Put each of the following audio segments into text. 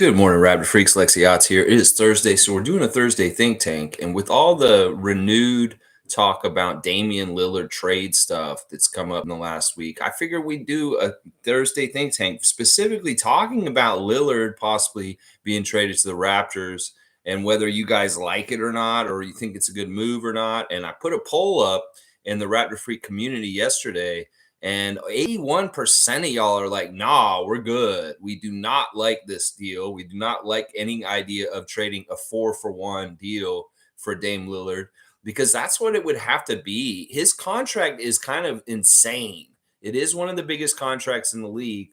Good morning, Raptor Freaks. Lexi Otts here. It is Thursday, so we're doing a Thursday think tank. And with all the renewed talk about Damian Lillard trade stuff that's come up in the last week, I figured we'd do a Thursday think tank specifically talking about Lillard possibly being traded to the Raptors and whether you guys like it or not, or you think it's a good move or not. And I put a poll up in the Raptor Freak community yesterday, and 81% of y'all are like, nah, we're good. We do not like this deal. We do not like any idea of trading a 4-for-1 deal for Dame Lillard, because that's what it would have to be. His contract is kind of insane. It is one of the biggest contracts in the league.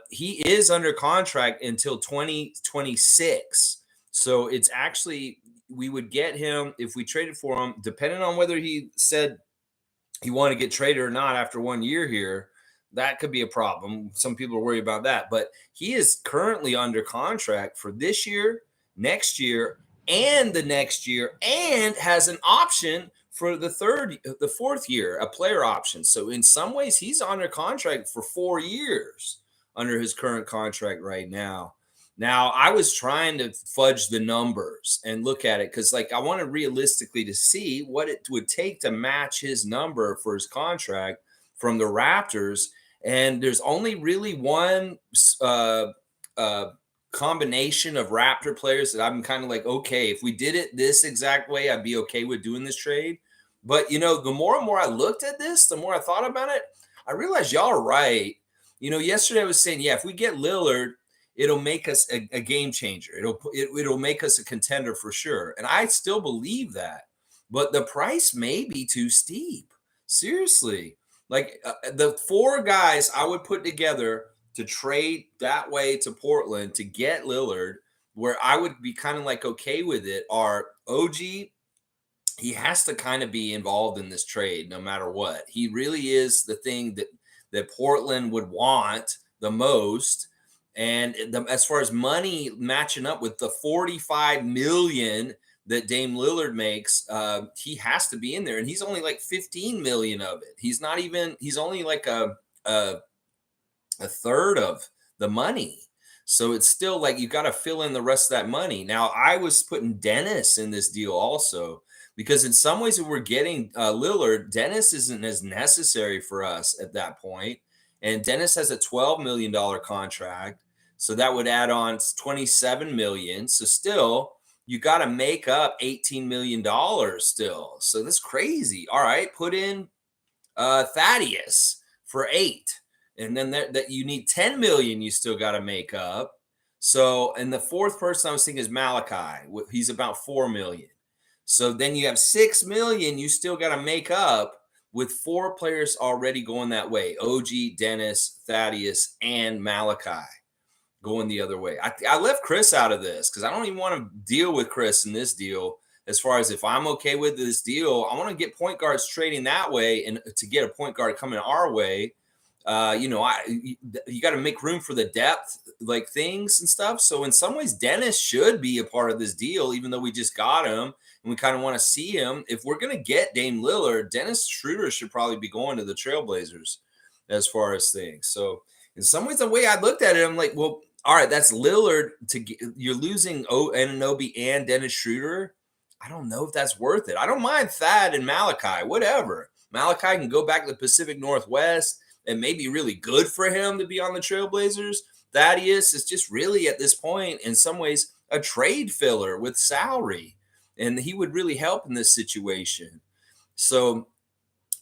He is under contract until 2026. So it's actually, we would get him if we traded for him, depending on whether he said he wanted to get traded or not after 1 year here. That could be a problem. Some people are worried about that, but he is currently under contract for this year, next year, and the next year, and has an option for the fourth year, a player option. So in some ways, he's under contract for 4 years under his current contract right now. Now, I was trying to fudge the numbers and look at it because, like, I wanted realistically to see what it would take to match his number for his contract from the Raptors. And there's only really one uh, combination of Raptor players that I'm kind of like, okay, if we did it this exact way, I'd be okay with doing this trade. But, the more and more I looked at this, the more I thought about it, I realized y'all are right. Yesterday I was saying, yeah, if we get Lillard, it'll make us a game changer. It'll make us a contender for sure. And I still believe that. But the price may be too steep. Seriously. Like the four guys I would put together to trade that way to Portland to get Lillard, where I would be kind of like okay with it, are OG. He has to kind of be involved in this trade no matter what. He really is the thing that Portland would want the most. And as far as money matching up with the 45 million that Dame Lillard makes, he has to be in there, and he's only like 15 million of it. He's not even. He's only like a third of the money. So it's still like you got to fill in the rest of that money. Now I was putting Dennis in this deal also, because in some ways, if we're getting Lillard, Dennis isn't as necessary for us at that point. And Dennis has a $12 million contract. So that would add on 27 million. So still, you got to make up $18 million still. So that's crazy. All right, put in Thaddeus for 8. And then that you need 10 million you still got to make up. So, and the fourth person I was thinking is Malachi. He's about 4 million. So then you have 6 million you still got to make up with 4 players already going that way: OG, Dennis, Thaddeus, and Malachi going the other way. I left Chris out of this because I don't even want to deal with Chris in this deal. As far as if I'm okay with this deal, I want to get point guards trading that way, and to get a point guard coming our way. You got to make room for the depth, like things and stuff. So in some ways, Dennis should be a part of this deal, even though we just got him and we kind of want to see him. If we're going to get Dame Lillard, Dennis Schroeder should probably be going to the Trailblazers as far as things. So in some ways, the way I looked at it, I'm like, well, all right, that's Lillard. You're losing Anunoby and Dennis Schroeder. I don't know if that's worth it. I don't mind Thad and Malachi, whatever. Malachi can go back to the Pacific Northwest. It may be really good for him to be on the Trailblazers. Thaddeus is just really at this point, in some ways, a trade filler with salary. And he would really help in this situation. So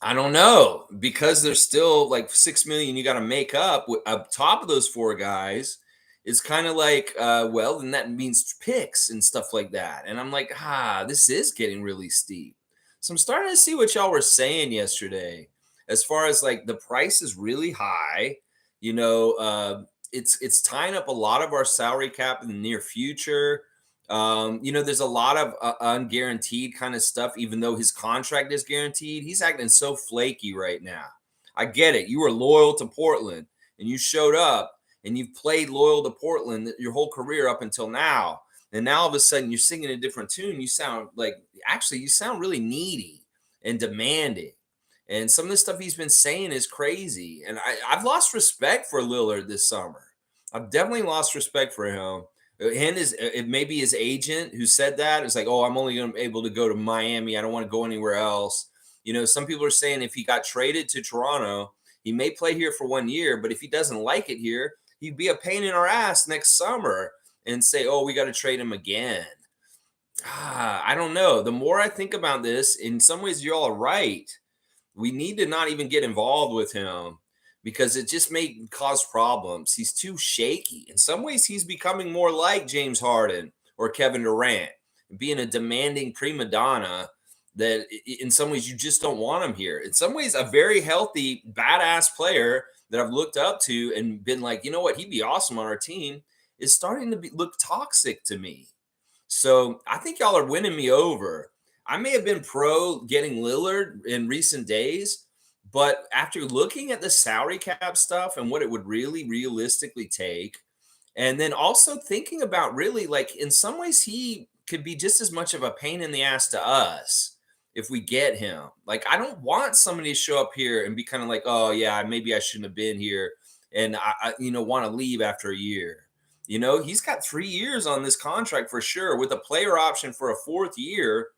I don't know, because there's still like 6 million you got to make up top of those 4 guys. It's kind of like, well, then that means picks and stuff like that. And I'm like, this is getting really steep. So I'm starting to see what y'all were saying yesterday. As far as like the price is really high, it's tying up a lot of our salary cap in the near future. There's a lot of unguaranteed kind of stuff, even though his contract is guaranteed. He's acting so flaky right now. I get it. You were loyal to Portland and you showed up and you've played loyal to Portland your whole career up until now. And now all of a sudden you're singing a different tune. You sound really needy and demanding. And some of the stuff he's been saying is crazy. And I've lost respect for Lillard this summer. I've definitely lost respect for him. And it may be his agent who said that. It's like, oh, I'm only going to be able to go to Miami. I don't want to go anywhere else. Some people are saying if he got traded to Toronto, he may play here for 1 year, but if he doesn't like it here, he'd be a pain in our ass next summer and say, oh, we got to trade him again. I don't know. The more I think about this, in some ways, y'all are right. We need to not even get involved with him because it just may cause problems. He's too shaky. In some ways, he's becoming more like James Harden or Kevin Durant, being a demanding prima donna that in some ways you just don't want him here. In some ways, a very healthy, badass player that I've looked up to and been like, you know what, he'd be awesome on our team is starting to look toxic to me. So I think y'all are winning me over. I may have been pro getting Lillard in recent days, but after looking at the salary cap stuff and what it would really realistically take, and then also thinking about really like in some ways he could be just as much of a pain in the ass to us if we get him. Like I don't want somebody to show up here and be kind of like, oh yeah, maybe I shouldn't have been here, and I want to leave after a year. He's got 3 years on this contract for sure, with a player option for a fourth year.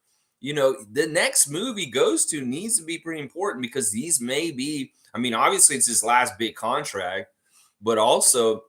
The next move he goes to needs to be pretty important because these may be, I mean, obviously it's his last big contract, but also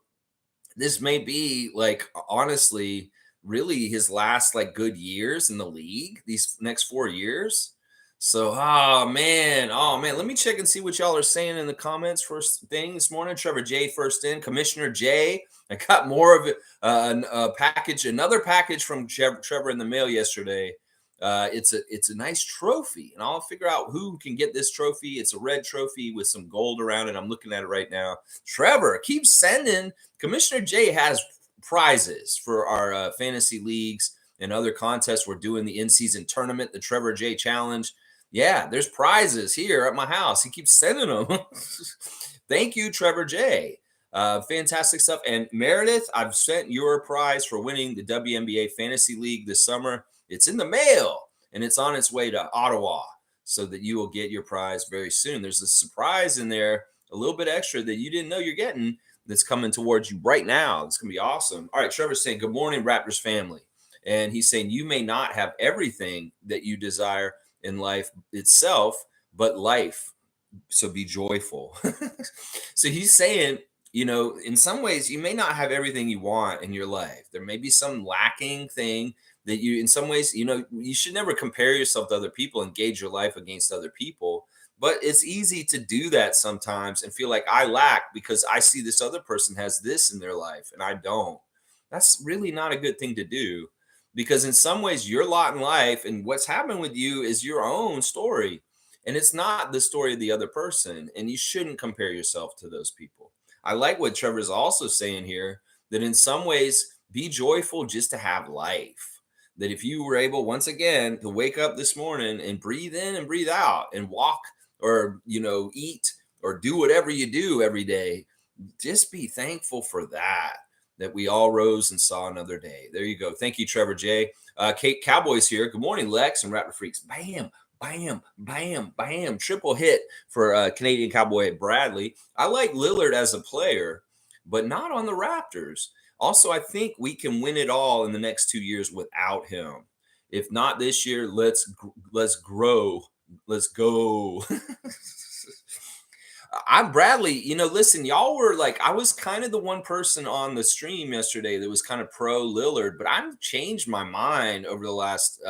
this may be like, honestly, really his last like good years in the league, these next 4 years. So, oh man, let me check and see what y'all are saying in the comments first thing this morning. Trevor J first in, Commissioner J. I got more of it, another package from Trevor in the mail yesterday. It's a nice trophy, and I'll figure out who can get this trophy. It's a red trophy with some gold around it. I'm looking at it right now. Trevor, keep sending. Commissioner J has prizes for our fantasy leagues and other contests. We're doing the in-season tournament, the Trevor J Challenge. Yeah, there's prizes here at my house. He keeps sending them. Thank you, Trevor J. Fantastic stuff. And Meredith, I've sent your prize for winning the WNBA Fantasy League this summer. It's in the mail and it's on its way to Ottawa so that you will get your prize very soon. There's a surprise in there, a little bit extra that you didn't know you're getting that's coming towards you right now. It's going to be awesome. All right, Trevor's saying, good morning, Raptors family. And he's saying, you may not have everything that you desire in life itself, but life. So be joyful. So he's saying, in some ways, you may not have everything you want in your life. There may be some lacking thing that you, in some ways, you should never compare yourself to other people and gauge your life against other people. But it's easy to do that sometimes and feel like I lack because I see this other person has this in their life and I don't. That's really not a good thing to do because in some ways, your lot in life and what's happened with you is your own story. And it's not the story of the other person. And you shouldn't compare yourself to those people. I like what Trevor's also saying here, that in some ways, be joyful just to have life. That if you were able, once again, to wake up this morning and breathe in and breathe out and walk or, eat or do whatever you do every day, just be thankful for that we all rose and saw another day. There you go. Thank you, Trevor J. Kate Cowboys here. Good morning, Lex and Raptor Freaks. Bam. Bam, bam, bam. Triple hit for Canadian Cowboy Bradley. I like Lillard as a player, but not on the Raptors. Also, I think we can win it all in the next 2 years without him. If not this year, let's grow. Let's go. I'm Bradley. Listen, y'all were like, I was kind of the one person on the stream yesterday that was kind of pro Lillard, but I've changed my mind over the last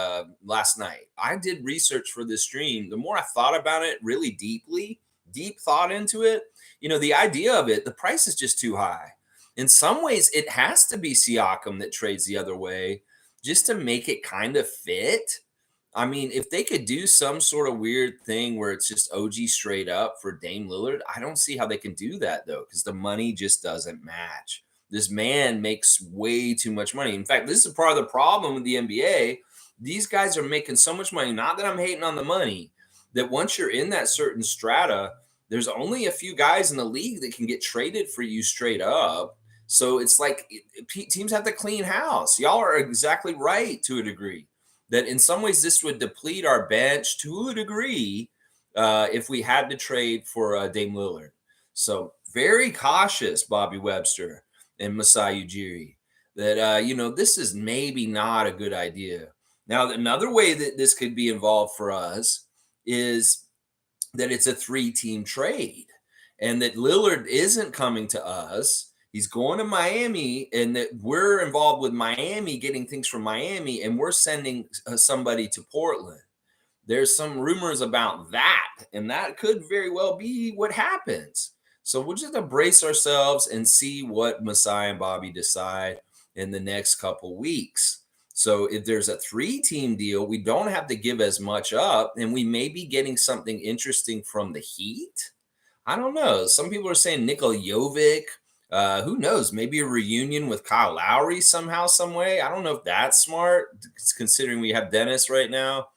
night. I did research for this stream. The more I thought about it really deep thought into it, the idea of it, the price is just too high. In some ways, it has to be Siakam that trades the other way just to make it kind of fit. I mean, if they could do some sort of weird thing where it's just OG straight up for Dame Lillard, I don't see how they can do that though, because the money just doesn't match. This man makes way too much money. In fact, this is part of the problem with the NBA. These guys are making so much money. Not that I'm hating on the money, that once you're in that certain strata, there's only a few guys in the league that can get traded for you straight up. So it's like teams have to clean house. Y'all are exactly right to a degree. That in some ways this would deplete our bench to a degree if we had to trade for Dame Lillard. So very cautious, Bobby Webster. and Masai Ujiri that, this is maybe not a good idea. Now, another way that this could be involved for us is that it's a three-team trade and that Lillard isn't coming to us. He's going to Miami, and that we're involved with Miami getting things from Miami, and we're sending somebody to Portland. There's some rumors about that, and that could very well be what happens. So we'll just embrace ourselves and see what Masai and Bobby decide in the next couple weeks. So if there's a three-team deal, we don't have to give as much up, and we may be getting something interesting from the Heat. I don't know. Some people are saying Nikola Jovic. Who knows? Maybe a reunion with Kyle Lowry somehow, some way. I don't know if that's smart, considering we have Dennis right now.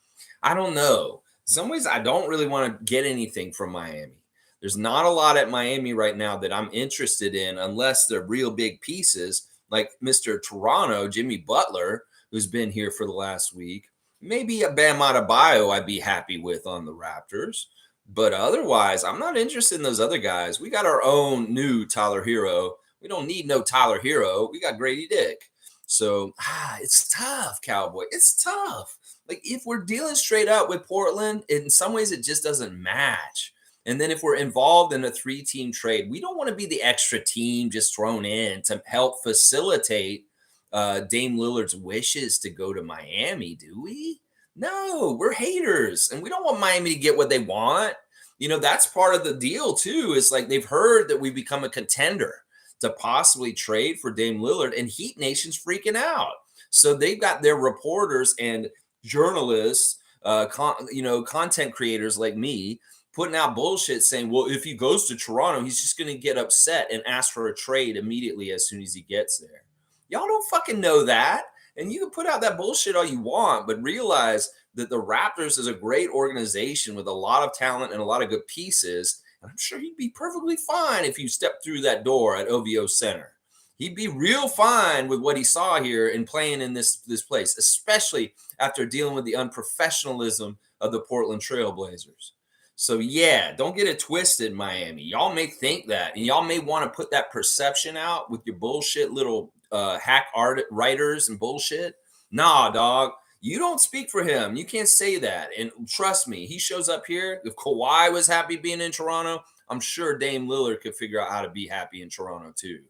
I don't know. In some ways, I don't really want to get anything from Miami. There's not a lot at Miami right now that I'm interested in, unless they're real big pieces, like Mr. Toronto, Jimmy Butler, who's been here for the last week. Maybe a Bam Adebayo I'd be happy with on the Raptors. But otherwise, I'm not interested in those other guys. We got our own new Tyler Hero. We don't need no Tyler Hero. We got Grady Dick. So it's tough, Cowboy. It's tough. Like, if we're dealing straight up with Portland, in some ways it just doesn't match. And then if we're involved in a three-team trade, we don't want to be the extra team just thrown in to help facilitate Dame Lillard's wishes to go to Miami, do we? No, we're haters, and we don't want Miami to get what they want. That's part of the deal too, is like they've heard that we become a contender to possibly trade for Dame Lillard, and Heat Nation's freaking out. So they've got their reporters and journalists, content creators like me, putting out bullshit saying, well, if he goes to Toronto, he's just going to get upset and ask for a trade immediately as soon as he gets there. Y'all don't fucking know that. And you can put out that bullshit all you want, but realize that the Raptors is a great organization with a lot of talent and a lot of good pieces. And I'm sure he'd be perfectly fine if you stepped through that door at OVO Center. He'd be real fine with what he saw here and playing in this place, especially after dealing with the unprofessionalism of the Portland Trailblazers. So yeah, don't get it twisted, Miami. Y'all may think that, and y'all may want to put that perception out with your bullshit little hack art writers and bullshit. Nah, dog, you don't speak for him. You can't say that. And trust me, he shows up here. If Kawhi was happy being in Toronto, I'm sure Dame Lillard could figure out how to be happy in Toronto too.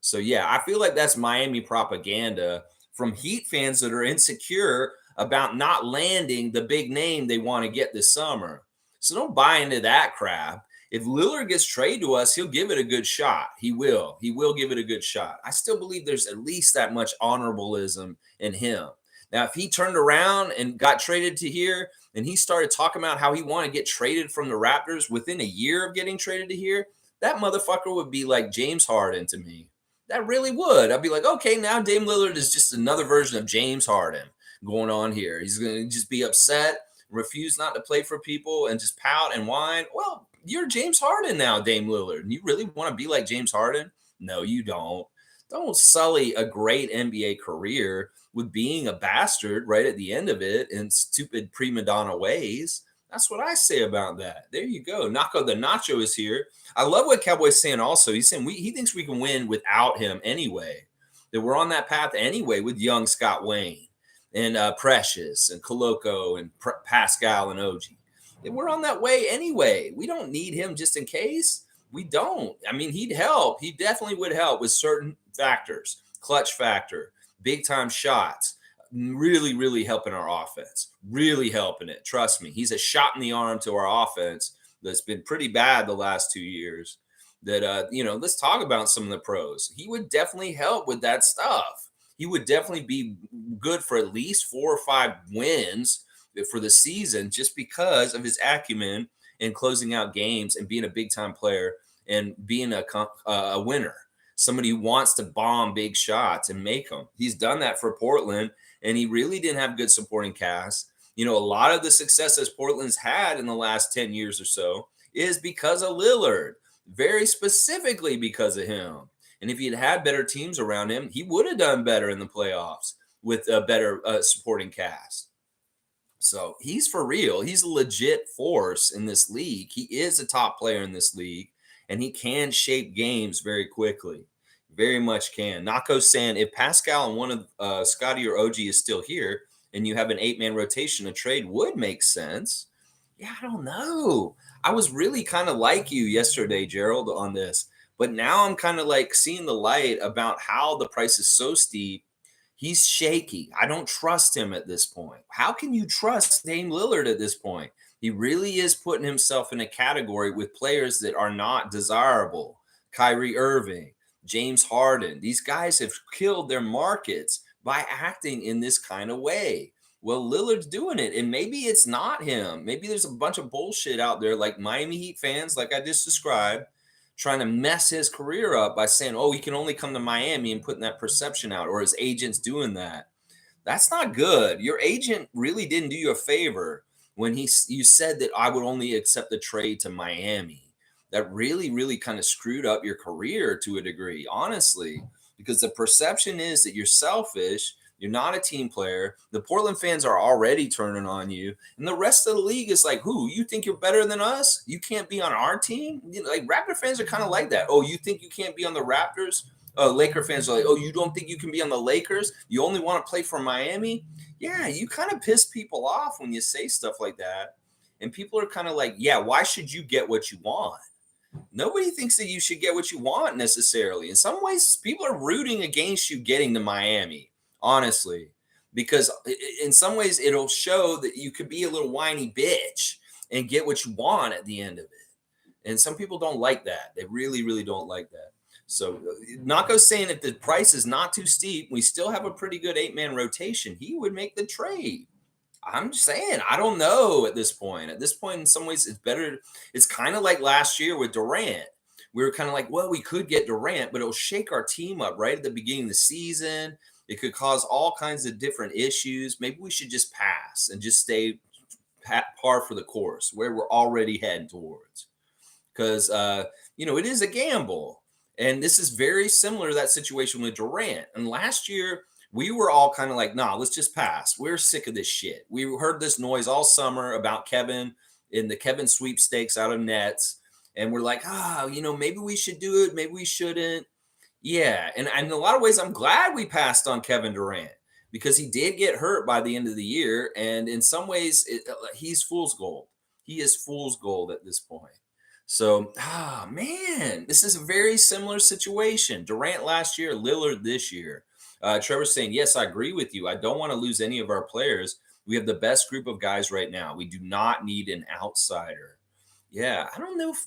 So yeah, I feel like that's Miami propaganda from Heat fans that are insecure about not landing the big name they want to get this summer. So don't buy into that crap. If Lillard gets traded to us, he'll give it a good shot. He will. He will give it a good shot. I still believe there's at least that much honorableism in him. Now, if he turned around and got traded to here and he started talking about how he wanted to get traded from the Raptors within a year of getting traded to here, that motherfucker would be like James Harden to me. That really would. I'd be like, okay, now Dame Lillard is just another version of James Harden going on here. He's going to just be upset, refuse not to play for people, and just pout and whine. Well, you're James Harden now, Dame Lillard. And you really want to be like James Harden? No, you don't. Don't sully a great NBA career with being a bastard right at the end of it in stupid prima donna ways. That's what I say about that. There you go. Naco the Nacho is here. I love what Cowboy's saying also. He's saying he thinks we can win without him anyway. That we're on that path anyway with young Scott Wayne and Precious and Coloco and Pascal and OG. We're on that way anyway. We don't need him just in case. We don't. I mean, he'd help. He definitely would help with certain factors. Clutch factor, big time shots. Really, really helping our offense. Really helping it. Trust me. He's a shot in the arm to our offense that's been pretty bad the last 2 years. That, let's talk about some of the pros. He would definitely help with that stuff. He would definitely be good for at least 4 or 5 wins for the season just because of his acumen in closing out games and being a big-time player and being a winner. Somebody who wants to bomb big shots and make them. He's done that for Portland, and he really didn't have good supporting cast. A lot of the successes Portland's had in the last 10 years or so is because of Lillard, very specifically because of him. And if he had better teams around him, he would have done better in the playoffs with a better supporting cast. So he's for real. He's a legit force in this league. He is a top player in this league, and he can shape games very quickly. Very much can. Nako's saying if Pascal and one of Scotty or OG is still here and you have an 8-man rotation, a trade would make sense. Yeah, I don't know. I was really kind of like you yesterday, Gerald, on this. But now I'm kind of like seeing the light about how the price is so steep. He's shaky. I don't trust him at this point. How can you trust Dame Lillard at this point? He really is putting himself in a category with players that are not desirable. Kyrie Irving, James Harden. These guys have killed their markets by acting in this kind of way. Well, Lillard's doing it, and maybe it's not him. Maybe there's a bunch of bullshit out there, like Miami Heat fans, like I just described, trying to mess his career up by saying, oh, he can only come to Miami and putting that perception out, or his agent's doing that. That's not good. Your agent really didn't do you a favor when you said that I would only accept the trade to Miami. That really, really kind of screwed up your career to a degree, honestly, because the perception is that you're selfish. You're not a team player. The Portland fans are already turning on you. And the rest of the league is like, who? You think you're better than us? You can't be on our team? You know, like Raptor fans are kind of like that. Oh, you think you can't be on the Raptors? Laker fans are like, oh, you don't think you can be on the Lakers? You only want to play for Miami? Yeah, you kind of piss people off when you say stuff like that. And people are kind of like, yeah, why should you get what you want? Nobody thinks that you should get what you want necessarily. In some ways, people are rooting against you getting to Miami, honestly, because in some ways it'll show that you could be a little whiny bitch and get what you want at the end of it. And some people don't like that. They really, really don't like that. So Nako's saying if the price is not too steep, we still have a pretty good 8-man rotation. He would make the trade. I'm just saying, I don't know at this point. At this point, in some ways, it's better. It's kind of like last year with Durant. We were kind of like, well, we could get Durant, but it'll shake our team up right at the beginning of the season. It could cause all kinds of different issues. Maybe we should just pass and just stay par for the course where we're already heading towards. Because, it is a gamble. And this is very similar to that situation with Durant. And last year, we were all kind of like, nah, let's just pass. We're sick of this shit. We heard this noise all summer about Kevin in the Kevin sweepstakes out of Nets. And we're like, maybe we should do it. Maybe we shouldn't. Yeah. And in a lot of ways, I'm glad we passed on Kevin Durant because he did get hurt by the end of the year. And in some ways, he's fool's gold. He is fool's gold at this point. So, man, this is a very similar situation. Durant last year, Lillard this year. Trevor's saying, yes, I agree with you. I don't want to lose any of our players. We have the best group of guys right now. We do not need an outsider. Yeah, I don't know if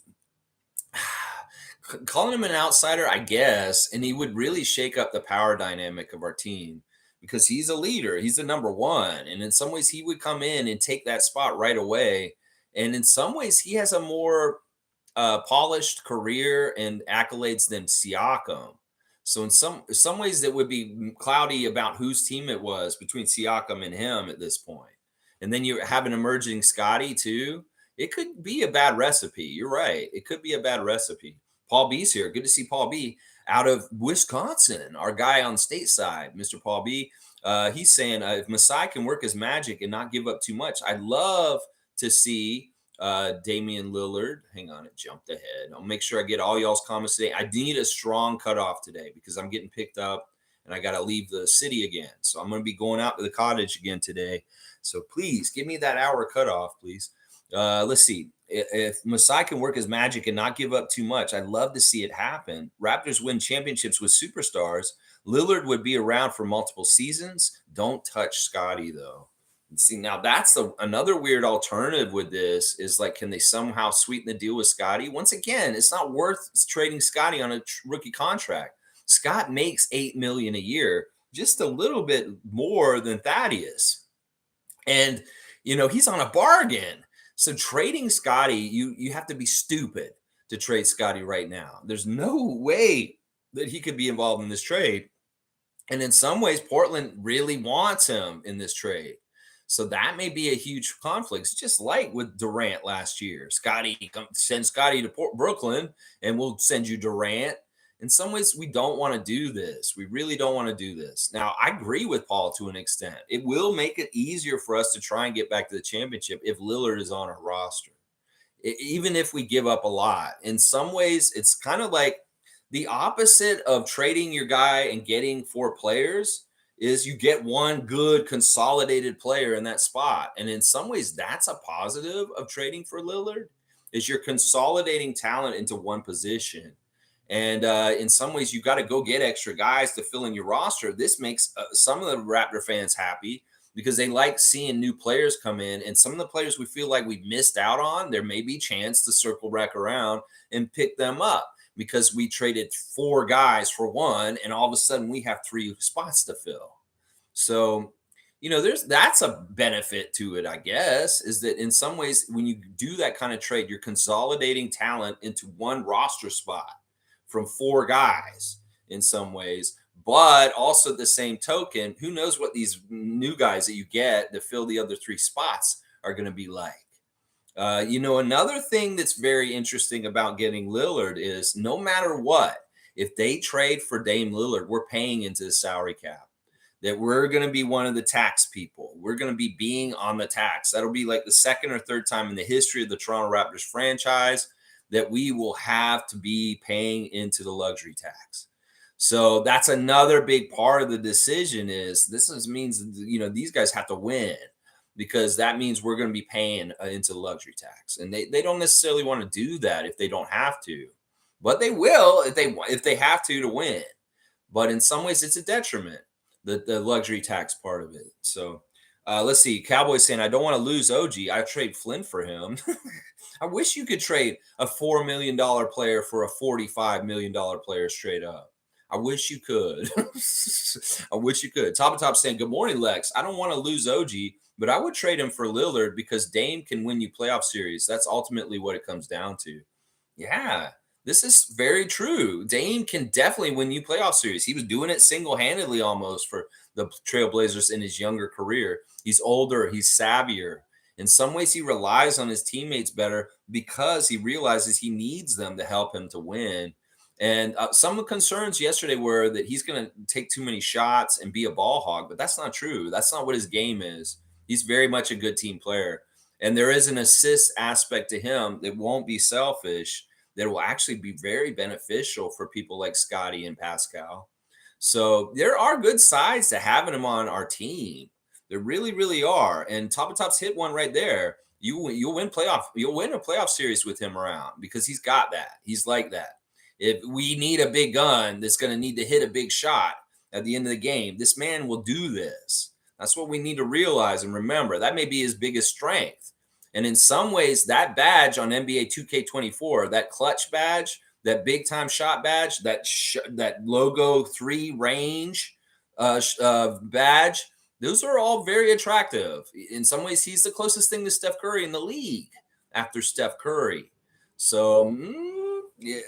calling him an outsider, I guess, and he would really shake up the power dynamic of our team because he's a leader. He's the number one. And in some ways, he would come in and take that spot right away. And in some ways, he has a more polished career and accolades than Siakam. So in some ways, that would be cloudy about whose team it was between Siakam and him at this point. And then you have an emerging Scotty too. It could be a bad recipe. You're right. It could be a bad recipe. Paul B's here. Good to see Paul B out of Wisconsin. Our guy on stateside, Mr. Paul B. He's saying if Masai can work his magic and not give up too much, I'd love to see Damian Lillard. Hang on, it jumped ahead. I'll make sure I get all y'all's comments today. I need a strong cutoff today because I'm getting picked up and I got to leave the city again. So I'm going to be going out to the cottage again today. So please give me that hour cutoff, please. Let's see. If Masai can work his magic and not give up too much, I'd love to see it happen. Raptors win championships with superstars. Lillard would be around for multiple seasons. Don't touch Scotty, though. See, now that's another weird alternative with this is like, can they somehow sweeten the deal with Scotty? Once again, it's not worth trading Scotty on a rookie contract. Scott makes $8 million a year, just a little bit more than Thaddeus. And, he's on a bargain. So trading Scotty, you have to be stupid to trade Scotty right now. There's no way that he could be involved in this trade. And in some ways, Portland really wants him in this trade. So that may be a huge conflict. It's just like with Durant last year. Send Scotty to Brooklyn and we'll send you Durant. In some ways, we don't want to do this. We really don't want to do this. Now, I agree with Paul to an extent. It will make it easier for us to try and get back to the championship if Lillard is on our roster, even if we give up a lot. In some ways, it's kind of like The opposite of trading your guy and getting 4 players is you get one good consolidated player in that spot. And in some ways, that's a positive of trading for Lillard, is you're consolidating talent into one position. And in some ways, you got to go get extra guys to fill in your roster. This makes some of the Raptor fans happy because they like seeing new players come in. And some of the players we feel like we missed out on, there may be chance to circle back around and pick them up because we traded 4 guys for one, and all of a sudden we have 3 spots to fill. So, that's a benefit to it, I guess, is that in some ways, when you do that kind of trade, you're consolidating talent into one roster spot from 4 guys in some ways. But also at the same token, who knows what these new guys that you get to fill the other 3 spots are going to be like. Another thing that's very interesting about getting Lillard is no matter what, if they trade for Dame Lillard, we're paying into the salary cap. That we're going to be one of the tax people. We're going to be being on the tax. That'll be like the second or third time in the history of the Toronto Raptors franchise that we will have to be paying into the luxury tax. So that's another big part of the decision is means, these guys have to win because that means we're going to be paying into the luxury tax. And they don't necessarily want to do that if they don't have to, but they will if they have to win. But in some ways it's a detriment, the luxury tax part of it. So let's see. Cowboys saying, I don't want to lose OG. I trade Flynn for him. I wish you could trade a $4 million player for a $45 million player straight up. I wish you could. I wish you could. Top of Top saying, good morning, Lex. I don't want to lose OG, but I would trade him for Lillard because Dame can win you playoff series. That's ultimately what it comes down to. Yeah, this is very true. Dame can definitely win you playoff series. He was doing it single-handedly almost for the Trailblazers in his younger career. He's older. He's savvier. In some ways, he relies on his teammates better because he realizes he needs them to help him to win. And some of the concerns yesterday were that he's going to take too many shots and be a ball hog, but that's not true. That's not what his game is. He's very much a good team player. And there is an assist aspect to him that won't be selfish, that will actually be very beneficial for people like Scotty and Pascal. So there are good sides to having him on our team. There really, really are. And Top of Top's hit one right there. You'll win a playoff series with him around because he's got that. He's like that. If we need a big gun that's going to need to hit a big shot at the end of the game, this man will do this. That's what we need to realize and remember. That may be his biggest strength. And in some ways, that badge on NBA 2K24, that clutch badge, that big time shot badge, that logo 3 range badge, those are all very attractive. In some ways, he's the closest thing to Steph Curry in the league after Steph Curry. So, yeah,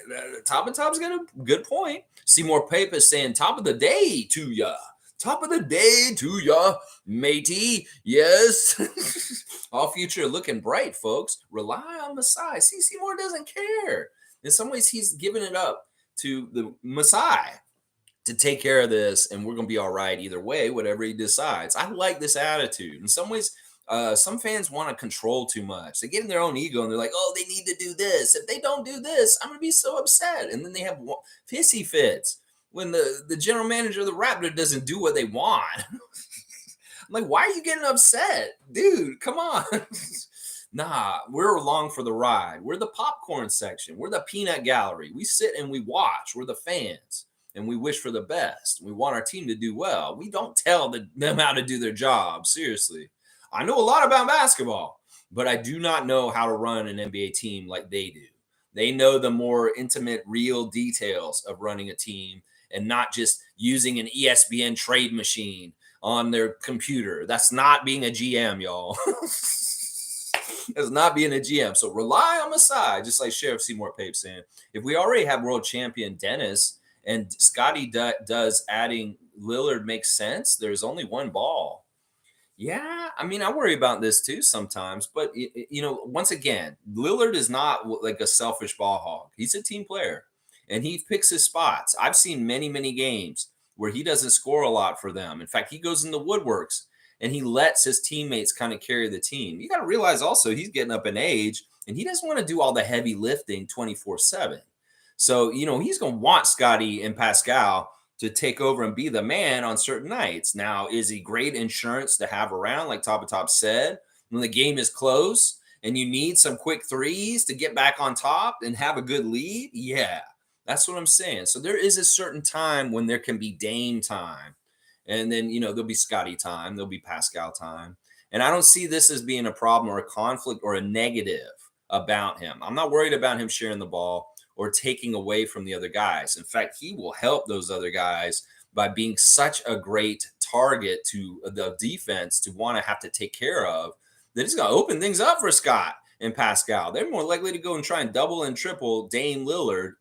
Top of Top's got a good point. Seymour Pape is saying, top of the day to ya. Top of the day to ya, matey. Yes. All future looking bright, folks. Rely on Masai. See, Seymour doesn't care. In some ways, he's giving it up to the Masai to take care of this, and we're going to be all right either way, whatever he decides. I like this attitude. In some ways, some fans want to control too much. They get in their own ego and they're like, oh, they need to do this. If they don't do this, I'm going to be so upset. And then they have pissy fits when the general manager of the Raptor doesn't do what they want. I'm like, why are you getting upset? Dude, come on. Nah, we're along for the ride. We're the popcorn section. We're the peanut gallery. We sit and we watch. We're the fans. And we wish for the best. We want our team to do well. We don't tell them how to do their job. Seriously. I know a lot about basketball, but I do not know how to run an NBA team like they do. They know the more intimate, real details of running a team and not just using an ESPN trade machine on their computer. That's not being a GM, y'all. That's not being a GM. So rely on Masai, just like Sheriff Seymour Pape saying. If we already have world champion Dennis and Scotty does adding Lillard makes sense, there's only one ball. Yeah, I mean, I worry about this too sometimes, but once again, Lillard is not like a selfish ball hog. He's a team player, and he picks his spots. I've seen many, many games where he doesn't score a lot for them. In fact, he goes in the woodworks and he lets his teammates kind of carry the team. You got to realize also he's getting up in age, and he doesn't want to do all the heavy lifting 24/7. So, he's going to want Scotty and Pascal to take over and be the man on certain nights. Now, is he great insurance to have around, like Top of Top said, when the game is close and you need some quick threes to get back on top and have a good lead? Yeah, that's what I'm saying. So there is a certain time when there can be Dame time. And then, there'll be Scotty time, there'll be Pascal time. And I don't see this as being a problem or a conflict or a negative about him. I'm not worried about him sharing the ball or taking away from the other guys. In fact, he will help those other guys by being such a great target to the defense to want to have to take care of that he's going to open things up for Scott and Pascal. They're more likely to go and try and double and triple Dame Lillard.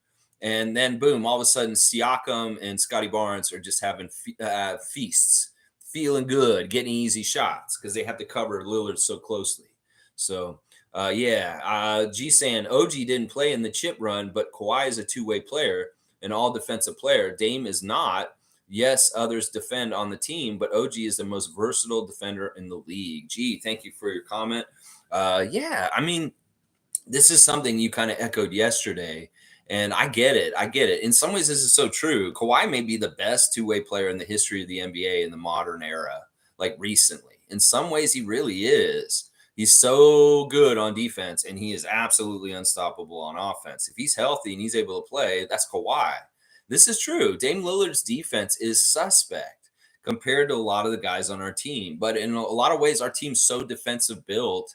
And then, boom, all of a sudden, Siakam and Scotty Barnes are just having feasts, feeling good, getting easy shots because they have to cover Lillard so closely. So, G saying OG didn't play in the chip run, but Kawhi is a two-way player, an all-defensive player. Dame is not. Yes, others defend on the team, but OG is the most versatile defender in the league. G, thank you for your comment. I mean, this is something you kind of echoed yesterday, and I get it. I get it. In some ways, this is so true. Kawhi may be the best two-way player in the history of the NBA in the modern era, like recently. In some ways, he really is. He's so good on defense, and he is absolutely unstoppable on offense. If he's healthy and he's able to play, that's Kawhi. This is true. Dame Lillard's defense is suspect compared to a lot of the guys on our team. But in a lot of ways, our team's so defensive built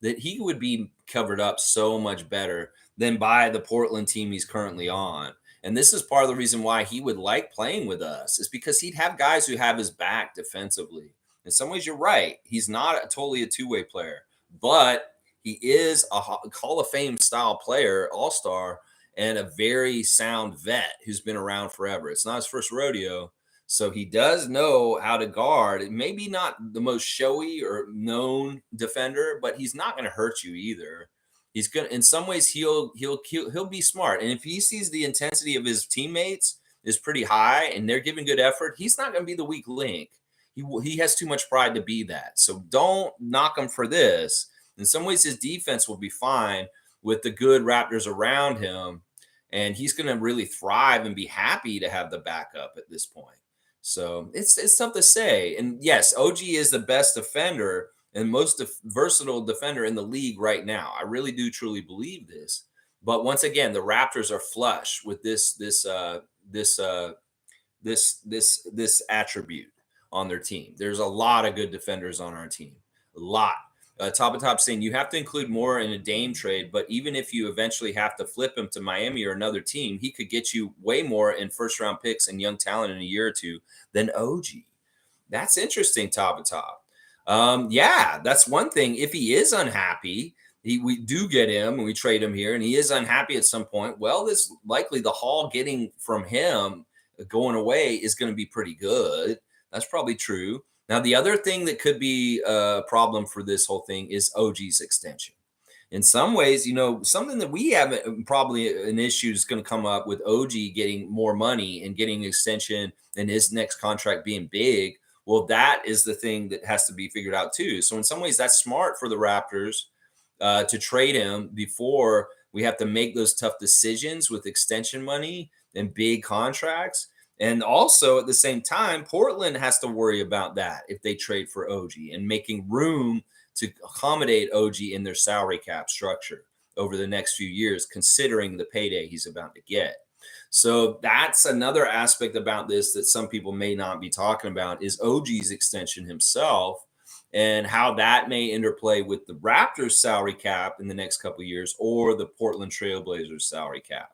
that he would be covered up so much better than by the Portland team he's currently on. And this is part of the reason why he would like playing with us, is because he'd have guys who have his back defensively. In some ways, you're right. He's not totally a two-way player, but he is a Hall of Fame style player, all-star, and a very sound vet who's been around forever. It's not his first rodeo. So he does know how to guard. Maybe not the most showy or known defender, but he's not going to hurt you either. He's going to, in some ways, he'll be smart. And if he sees the intensity of his teammates is pretty high and they're giving good effort, he's not going to be the weak link. He has too much pride to be that. So don't knock him for this. In some ways, his defense will be fine with the good Raptors around him, and he's going to really thrive and be happy to have the backup at this point. So it's tough to say. And yes, OG is the best defender and most versatile defender in the league right now. I really do truly believe this. But once again, the Raptors are flush with this attribute on their team. There's a lot of good defenders on our team. A lot. Top of Top saying you have to include more in a Dame trade, but even if you eventually have to flip him to Miami or another team, he could get you way more in first round picks and young talent in a year or two than OG. That's interesting, Top of Top. That's one thing. If he is unhappy, we do get him and we trade him here, and he is unhappy at some point. Well, this likely the haul getting from him going away is going to be pretty good. That's probably true. Now, the other thing that could be a problem for this whole thing is OG's extension. In some ways, something that we haven't probably an issue is going to come up with OG getting more money and getting an extension and his next contract being big. Well, that is the thing that has to be figured out too. So in some ways, that's smart for the Raptors to trade him before we have to make those tough decisions with extension money and big contracts. And also at the same time, Portland has to worry about that if they trade for OG and making room to accommodate OG in their salary cap structure over the next few years, considering the payday he's about to get. So that's another aspect about this that some people may not be talking about is OG's extension himself and how that may interplay with the Raptors salary cap in the next couple of years or the Portland Trailblazers salary cap.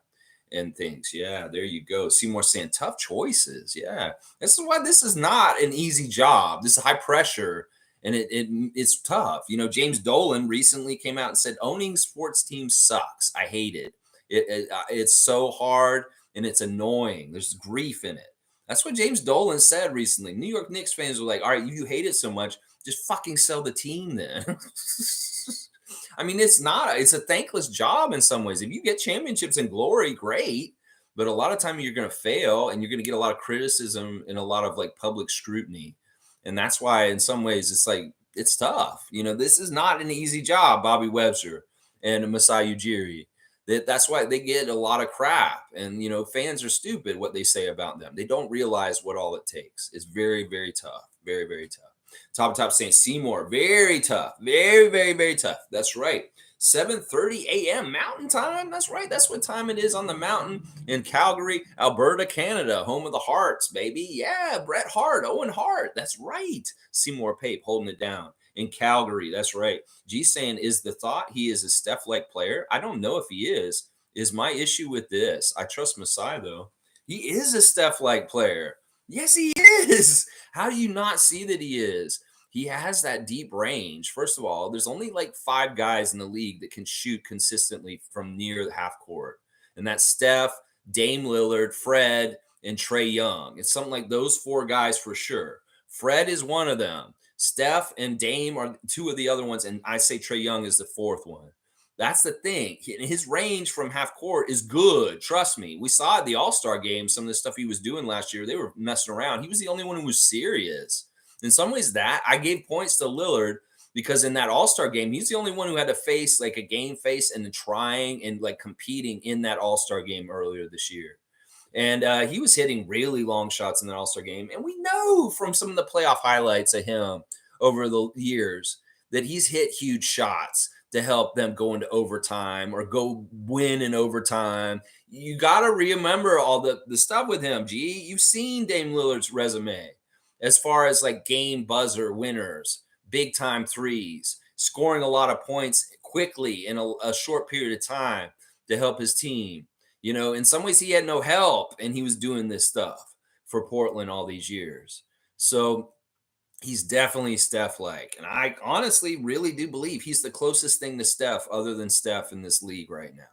And things. Yeah, there you go. Seymour saying tough choices. Yeah, this is why this is not an easy job. This is high pressure and it's tough. James Dolan recently came out and said owning sports teams sucks. I hate it. It's so hard and it's annoying. There's grief in it. That's what James Dolan said recently. New York Knicks fans were like, all right, you hate it so much, just fucking sell the team then. I mean, it's a thankless job in some ways. If you get championships and glory, great. But a lot of time you're going to fail and you're going to get a lot of criticism and a lot of like public scrutiny. And that's why in some ways it's tough. This is not an easy job, Bobby Webster and Masai Ujiri. That's why they get a lot of crap. And, fans are stupid what they say about them. They don't realize what all it takes. It's very, very tough. Very, very tough. Top saying Seymour, very tough. Very, very, very tough. That's right. 7:30 a.m. Mountain Time. That's right. That's what time it is on the mountain in Calgary, Alberta, Canada, home of the Hearts, baby. Yeah, Bret Hart, Owen Hart. That's right. Seymour Pape holding it down in Calgary. That's right. G saying, is the thought he is a Steph-like player? I don't know if he is my issue with this. I trust Masai, though. He is a Steph-like player. Yes, he is. How do you not see that he is? He has that deep range. First of all, there's only like 5 guys in the league that can shoot consistently from near the half court. And that's Steph, Dame Lillard, Fred, and Trae Young. It's something like those 4 guys for sure. Fred is one of them. Steph and Dame are 2 of the other ones. And I say Trae Young is the 4th one. That's the thing. His range from half court is good. Trust me. We saw at the All-Star game some of the stuff he was doing last year. They were messing around. He was the only one who was serious. In some ways, that I gave points to Lillard because in that All-Star game, he's the only one who had to face like a game face and trying and like competing in that All-Star game earlier this year. And he was hitting really long shots in the All-Star game. And we know from some of the playoff highlights of him over the years that he's hit huge shots to help them go into overtime or go win in overtime. You got to remember all the stuff with him, G. You've seen Dame Lillard's resume as far as like game buzzer winners, big time threes, scoring a lot of points quickly in a short period of time to help his team. In some ways he had no help and he was doing this stuff for Portland all these years. So he's definitely Steph-like. And I honestly really do believe he's the closest thing to Steph other than Steph in this league right now.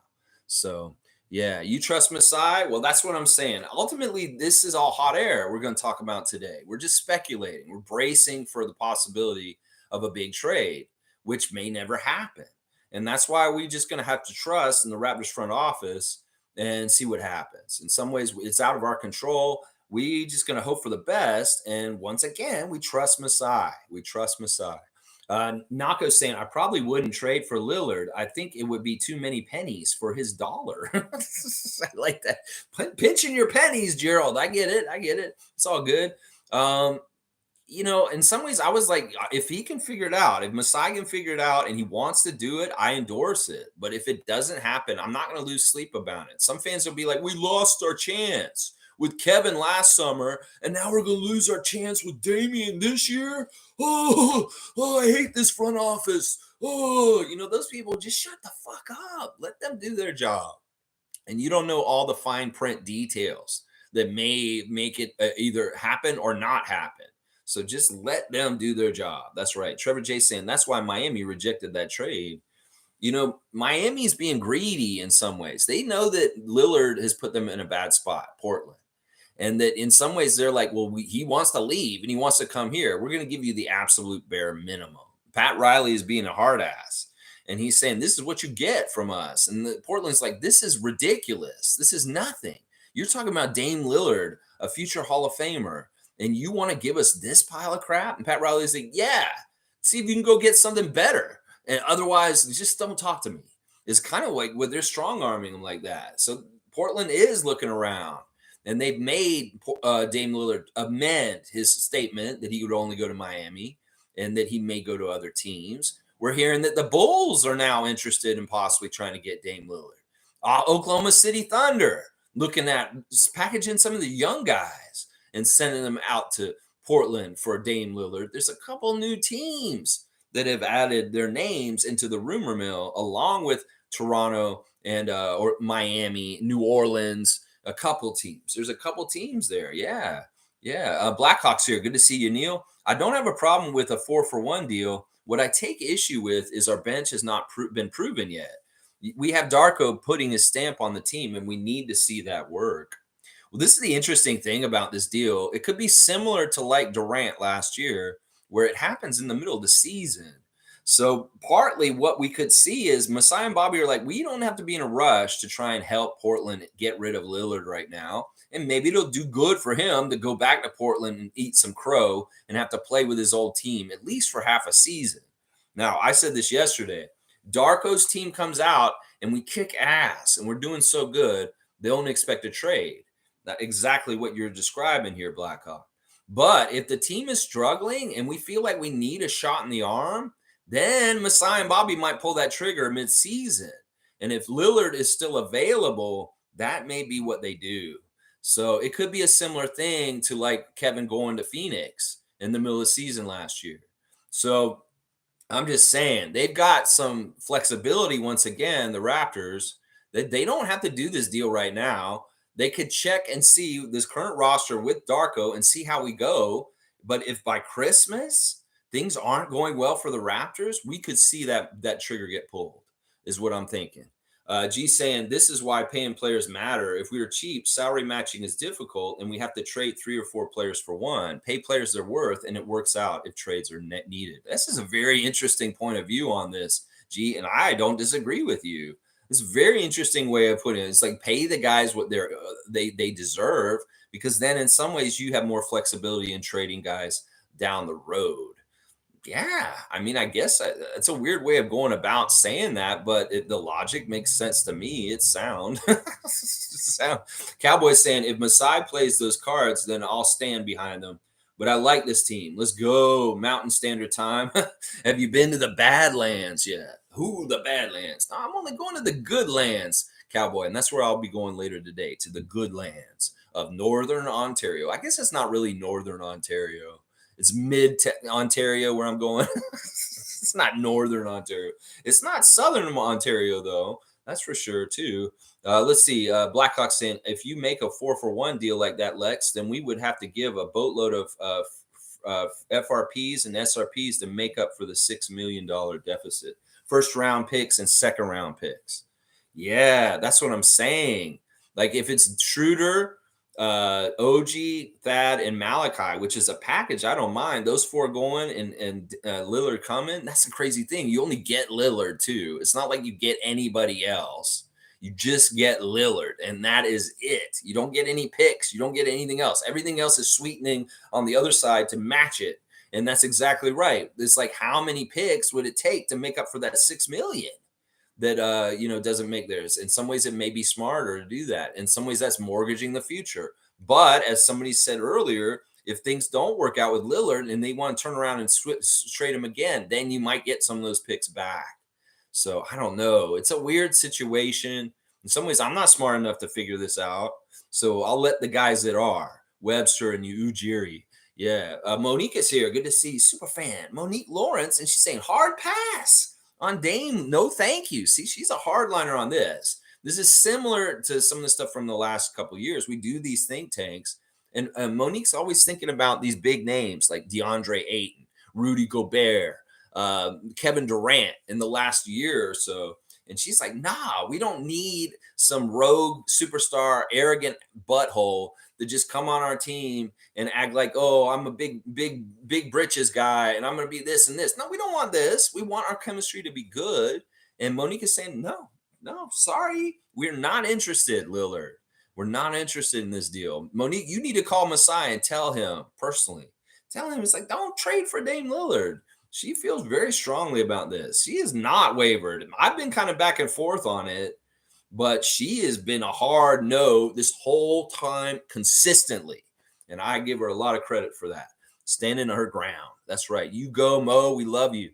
So, yeah, you trust Masai? Well, that's what I'm saying. Ultimately, this is all hot air we're going to talk about today. We're just speculating. We're bracing for the possibility of a big trade, which may never happen. And that's why we're just going to have to trust in the Raptors front office and see what happens. In some ways, it's out of our control. We just going to hope for the best. And once again, we trust Masai. We trust Masai. Nako's saying, I probably wouldn't trade for Lillard. I think it would be too many pennies for his dollar. I like that. Pinching your pennies, Gerald. I get it. It's all good. In some ways, I was like, if he can figure it out, if Masai can figure it out and he wants to do it, I endorse it. But if it doesn't happen, I'm not going to lose sleep about it. Some fans will be like, we lost our chance with Kevin last summer, and now we're going to lose our chance with Damian this year. Oh, I hate this front office. Oh, those people, just shut the fuck up. Let them do their job. And you don't know all the fine print details that may make it either happen or not happen. So just let them do their job. That's right. Trevor J saying that's why Miami rejected that trade. Miami's being greedy in some ways. They know that Lillard has put them in a bad spot, Portland. And that in some ways they're like, well, he wants to leave and he wants to come here. We're going to give you the absolute bare minimum. Pat Riley is being a hard ass. And he's saying, this is what you get from us. And Portland's like, this is ridiculous. This is nothing. You're talking about Dame Lillard, a future Hall of Famer. And you want to give us this pile of crap? And Pat Riley's like, yeah, see if you can go get something better. And otherwise, just don't talk to me. It's kind of like they're strong arming him like that. So Portland is looking around. And they've made Dame Lillard amend his statement that he would only go to Miami and that he may go to other teams. We're hearing that the Bulls are now interested in possibly trying to get Dame Lillard. Oklahoma City Thunder looking at packaging some of the young guys and sending them out to Portland for Dame Lillard. There's a couple new teams that have added their names into the rumor mill, along with Toronto and or Miami, New Orleans, a couple teams. There's a couple teams there. Yeah. Blackhawks here. Good to see you, Neil. I don't have a problem with a 4-for-1 deal. What I take issue with is our bench has not been proven yet. We have Darko putting his stamp on the team, and we need to see that work. Well, this is the interesting thing about this deal. It could be similar to like Durant last year, where it happens in the middle of the season. So partly what we could see is Masai and Bobby are like, we don't have to be in a rush to try and help Portland get rid of Lillard right now. And maybe it'll do good for him to go back to Portland and eat some crow and have to play with his old team, at least for half a season. Now, I said this yesterday. Darko's team comes out and we kick ass and we're doing so good, they only expect a trade. That exactly what you're describing here, Blackhawk. But if the team is struggling and we feel like we need a shot in the arm, then Masai and Bobby might pull that trigger mid-season. And if Lillard is still available, that may be what they do. So it could be a similar thing to like Kevin going to Phoenix in the middle of the season last year. So I'm just saying they've got some flexibility once again, the Raptors, that they don't have to do this deal right now. They could check and see this current roster with Darko and see how we go. But if by Christmas things aren't going well for the Raptors, we could see that trigger get pulled, is what I'm thinking. G saying this is why paying players matter. If we are cheap, salary matching is difficult, and we have to trade 3 or 4 players for one. Pay players their worth, and it works out if trades are net needed. This is a very interesting point of view on this, G, and I don't disagree with you. It's a very interesting way of putting it. It's like pay the guys what they deserve, because then in some ways you have more flexibility in trading guys down the road. Yeah, I mean, I guess it's a weird way of going about saying that, but the logic makes sense to me. It's sound. sound. Cowboys saying if Masai plays those cards, then I'll stand behind them. But I like this team. Let's go, Mountain Standard Time. Have you been to the Badlands yet? Who the Badlands? No, I'm only going to the good lands, Cowboy, and that's where I'll be going later today, to the good lands of Northern Ontario. I guess it's not really Northern Ontario. It's mid Ontario where I'm going. It's not Northern Ontario. It's not Southern Ontario, though. That's for sure, too. Let's see. Blackhawk saying, if you make a 4-for-1 deal like that, Lex, then we would have to give a boatload of FRPs and SRPs to make up for the $6 million deficit. First round picks and second round picks. Yeah, that's what I'm saying. Like if it's Schroeder, OG, Thad, and Malachi, which is a package, I don't mind those 4 going and Lillard coming. That's a crazy thing. You only get Lillard too. It's not like you get anybody else. You just get Lillard, and that is it. You don't get any picks. You don't get anything else. Everything else is sweetening on the other side to match it, and that's exactly right. It's like how many picks would it take to make up for that $6 million? That doesn't make theirs. In some ways, it may be smarter to do that. In some ways, that's mortgaging the future. But as somebody said earlier, if things don't work out with Lillard and they want to turn around and trade him again, then you might get some of those picks back. So I don't know. It's a weird situation. In some ways, I'm not smart enough to figure this out. So I'll let the guys that are, Webster and Ujiri. Yeah. Monique is here. Good to see you. Super fan. Monique Lawrence. And she's saying hard pass on Dame. No, thank you. See, she's a hardliner on this. This is similar to some of the stuff from the last couple of years. We do these think tanks, and Monique's always thinking about these big names like DeAndre Ayton, Rudy Gobert, Kevin Durant in the last year or so. And she's like, nah, we don't need some rogue superstar, arrogant butthole to just come on our team and act like, oh, I'm a big britches guy and I'm going to be this and this. No, we don't want this. We want our chemistry to be good. And Monique is saying, no, sorry. We're not interested, Lillard. We're not interested in this deal. Monique, you need to call Masai and tell him personally. Tell him it's like, don't trade for Dame Lillard. She feels very strongly about this. She has not wavered. I've been kind of back and forth on it, but she has been a hard no this whole time consistently. And I give her a lot of credit for that. Standing her ground. That's right. You go, Mo. We love you.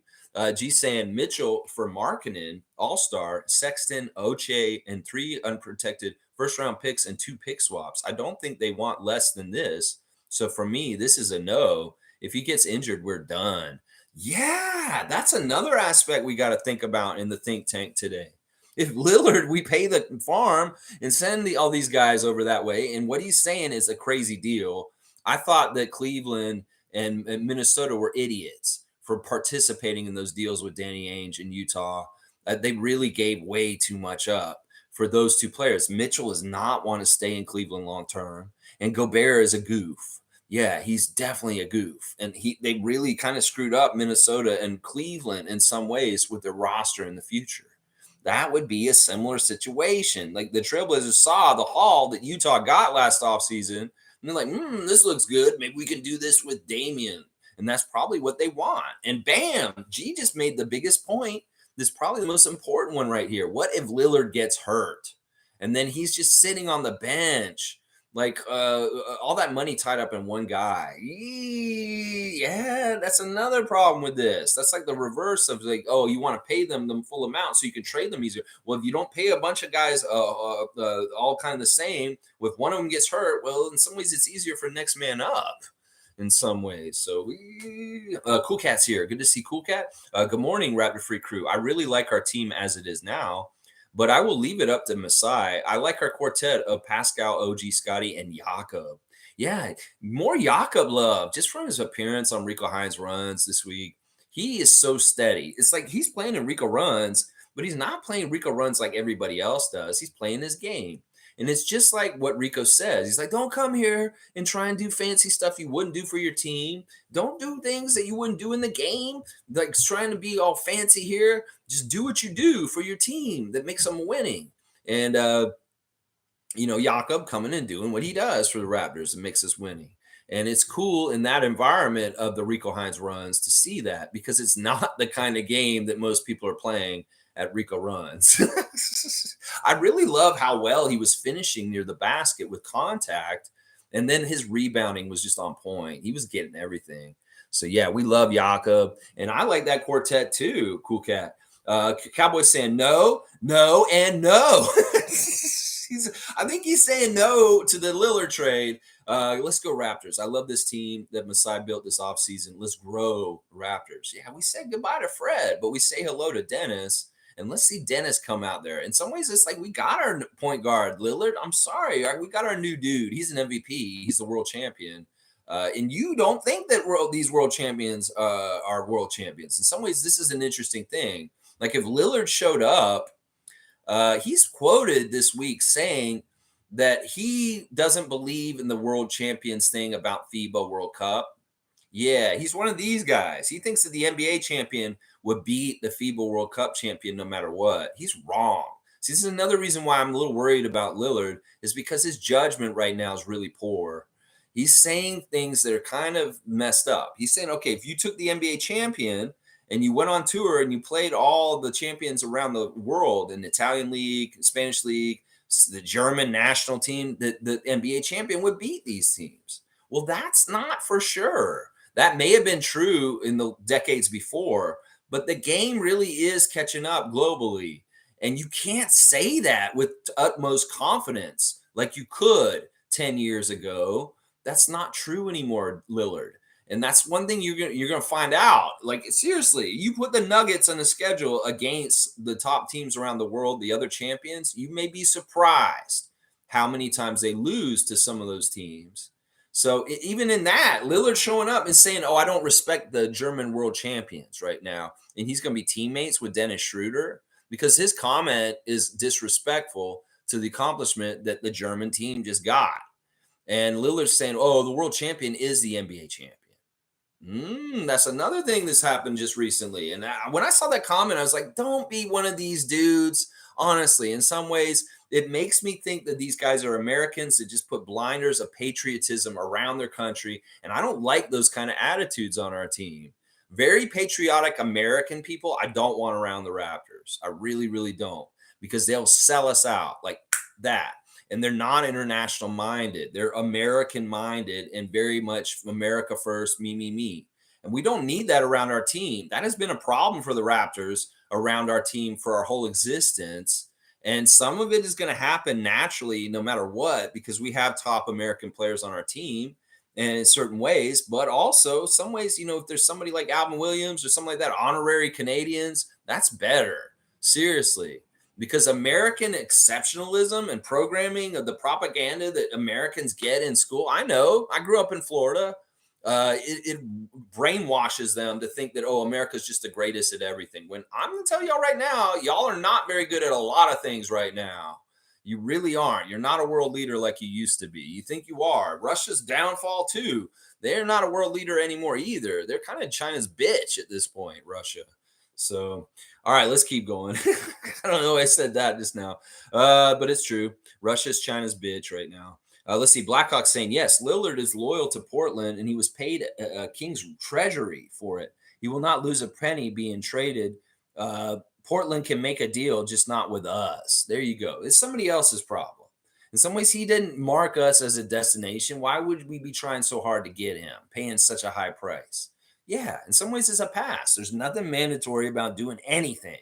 G saying Mitchell for Markkanen, All-Star, Sexton, Oche, and 3 unprotected first-round picks and 2 pick swaps. I don't think they want less than this. So for me, this is a no. If he gets injured, we're done. Yeah, that's another aspect we got to think about in the think tank today. If Lillard, we pay the farm and send all these guys over that way, and what he's saying is a crazy deal. I thought that Cleveland and Minnesota were idiots for participating in those deals with Danny Ainge in Utah. They really gave way too much up for those 2 players. Mitchell does not want to stay in Cleveland long term, and Gobert is a goof. Yeah, he's definitely a goof. And they really kind of screwed up Minnesota and Cleveland in some ways with their roster in the future. That would be a similar situation. Like the Trailblazers saw the haul that Utah got last offseason, and they're like, this looks good. Maybe we can do this with Damian. And that's probably what they want. And bam, G just made the biggest point. this is probably the most important one right here. What if Lillard gets hurt and then he's just sitting on the bench? Like all that money tied up in one guy. Yeah, that's another problem with this. That's like the reverse of like, oh, you want to pay them the full amount so you can trade them easier. Well, if you don't pay a bunch of guys all kind of the same, if one of them gets hurt, well, in some ways it's easier for next man up. In some ways, so Cool Cat's here. Good to see Cool Cat. Good morning, Raptor Free Crew. I really like our team as it is now, but I will leave it up to Masai. I like our quartet of Pascal, OG, Scotty, and Jakob. Yeah, more Jakob love just from his appearance on Rico Hines runs this week. He is so steady. It's like he's playing in Rico runs, but he's not playing Rico runs like everybody else does. He's playing his game. And it's just like what Rico says. He's like, don't come here and try and do fancy stuff you wouldn't do for your team. Don't do things that you wouldn't do in the game, like trying to be all fancy here. Just do what you do for your team that makes them winning. And, Jakob coming and doing what he does for the Raptors and makes us winning. And it's cool in that environment of the Rico Hines runs to see that because it's not the kind of game that most people are playing at Rico runs. I really love how well he was finishing near the basket with contact. And then his rebounding was just on point. He was getting everything. So, yeah, we love Jakob. And I like that quartet too, Cool Cat. Cowboys saying no, no, and no. I think he's saying no to the Lillard trade. Let's go Raptors. I love this team that Masai built this offseason. Let's grow Raptors. Yeah, we said goodbye to Fred, but we say hello to Dennis. And let's see Dennis come out there. In some ways, it's like we got our point guard, Lillard. I'm sorry. We got our new dude. He's an MVP. He's the world champion. And you don't think that these world champions are world champions. In some ways, this is an interesting thing. Like if Lillard showed up, he's quoted this week saying that he doesn't believe in the world champions thing about FIBA World Cup. Yeah, he's one of these guys. He thinks that the NBA champion would beat the FIBA World Cup champion no matter what. He's wrong. See, this is another reason why I'm a little worried about Lillard is because his judgment right now is really poor. He's saying things that are kind of messed up. He's saying, okay, if you took the NBA champion and you went on tour and you played all the champions around the world in the Italian league, Spanish league, the German national team, the NBA champion would beat these teams. Well, that's not for sure. That may have been true in the decades before, but the game really is catching up globally. And you can't say that with utmost confidence like you could 10 years ago. That's not true anymore, Lillard. And that's one thing you're gonna find out. Like, seriously, you put the Nuggets on the schedule against the top teams around the world, the other champions, you may be surprised how many times they lose to some of those teams. So even in that, Lillard showing up and saying, oh, I don't respect the German world champions right now. And he's going to be teammates with Dennis Schroeder because his comment is disrespectful to the accomplishment that the German team just got. And Lillard's saying, oh, the world champion is the NBA champion. That's another thing that's happened just recently. And when I saw that comment, I was like, don't be one of these dudes. Honestly, in some ways, it makes me think that these guys are Americans that just put blinders of patriotism around their country. And I don't like those kind of attitudes on our team. Very patriotic American people, I don't want around the Raptors. I really, really don't, because they'll sell us out like that. And they're not international minded. They're American minded and very much America first, me, me, me. And we don't need that around our team. That has been a problem for the Raptors around our team for our whole existence. And some of it is going to happen naturally no matter what, because we have top American players on our team and in certain ways, but also some ways, if there's somebody like Alvin Williams or something like that, honorary Canadians, that's better. Seriously. Because American exceptionalism and programming of the propaganda that Americans get in school, I know, I grew up in Florida. It brainwashes them to think that, oh, America's just the greatest at everything. When I'm going to tell y'all right now, y'all are not very good at a lot of things right now. You really aren't. You're not a world leader like you used to be. You think you are. Russia's downfall too. They're not a world leader anymore either. They're kind of China's bitch at this point, Russia. So, all right, let's keep going. I don't know why I said that just now, but it's true. Russia's China's bitch right now. Let's see. Blackhawk saying, yes, Lillard is loyal to Portland, and he was paid King's treasury for it. He will not lose a penny being traded. Portland can make a deal, just not with us. There you go. It's somebody else's problem. In some ways, he didn't mark us as a destination. Why would we be trying so hard to get him, paying such a high price? Yeah, in some ways, it's a pass. There's nothing mandatory about doing anything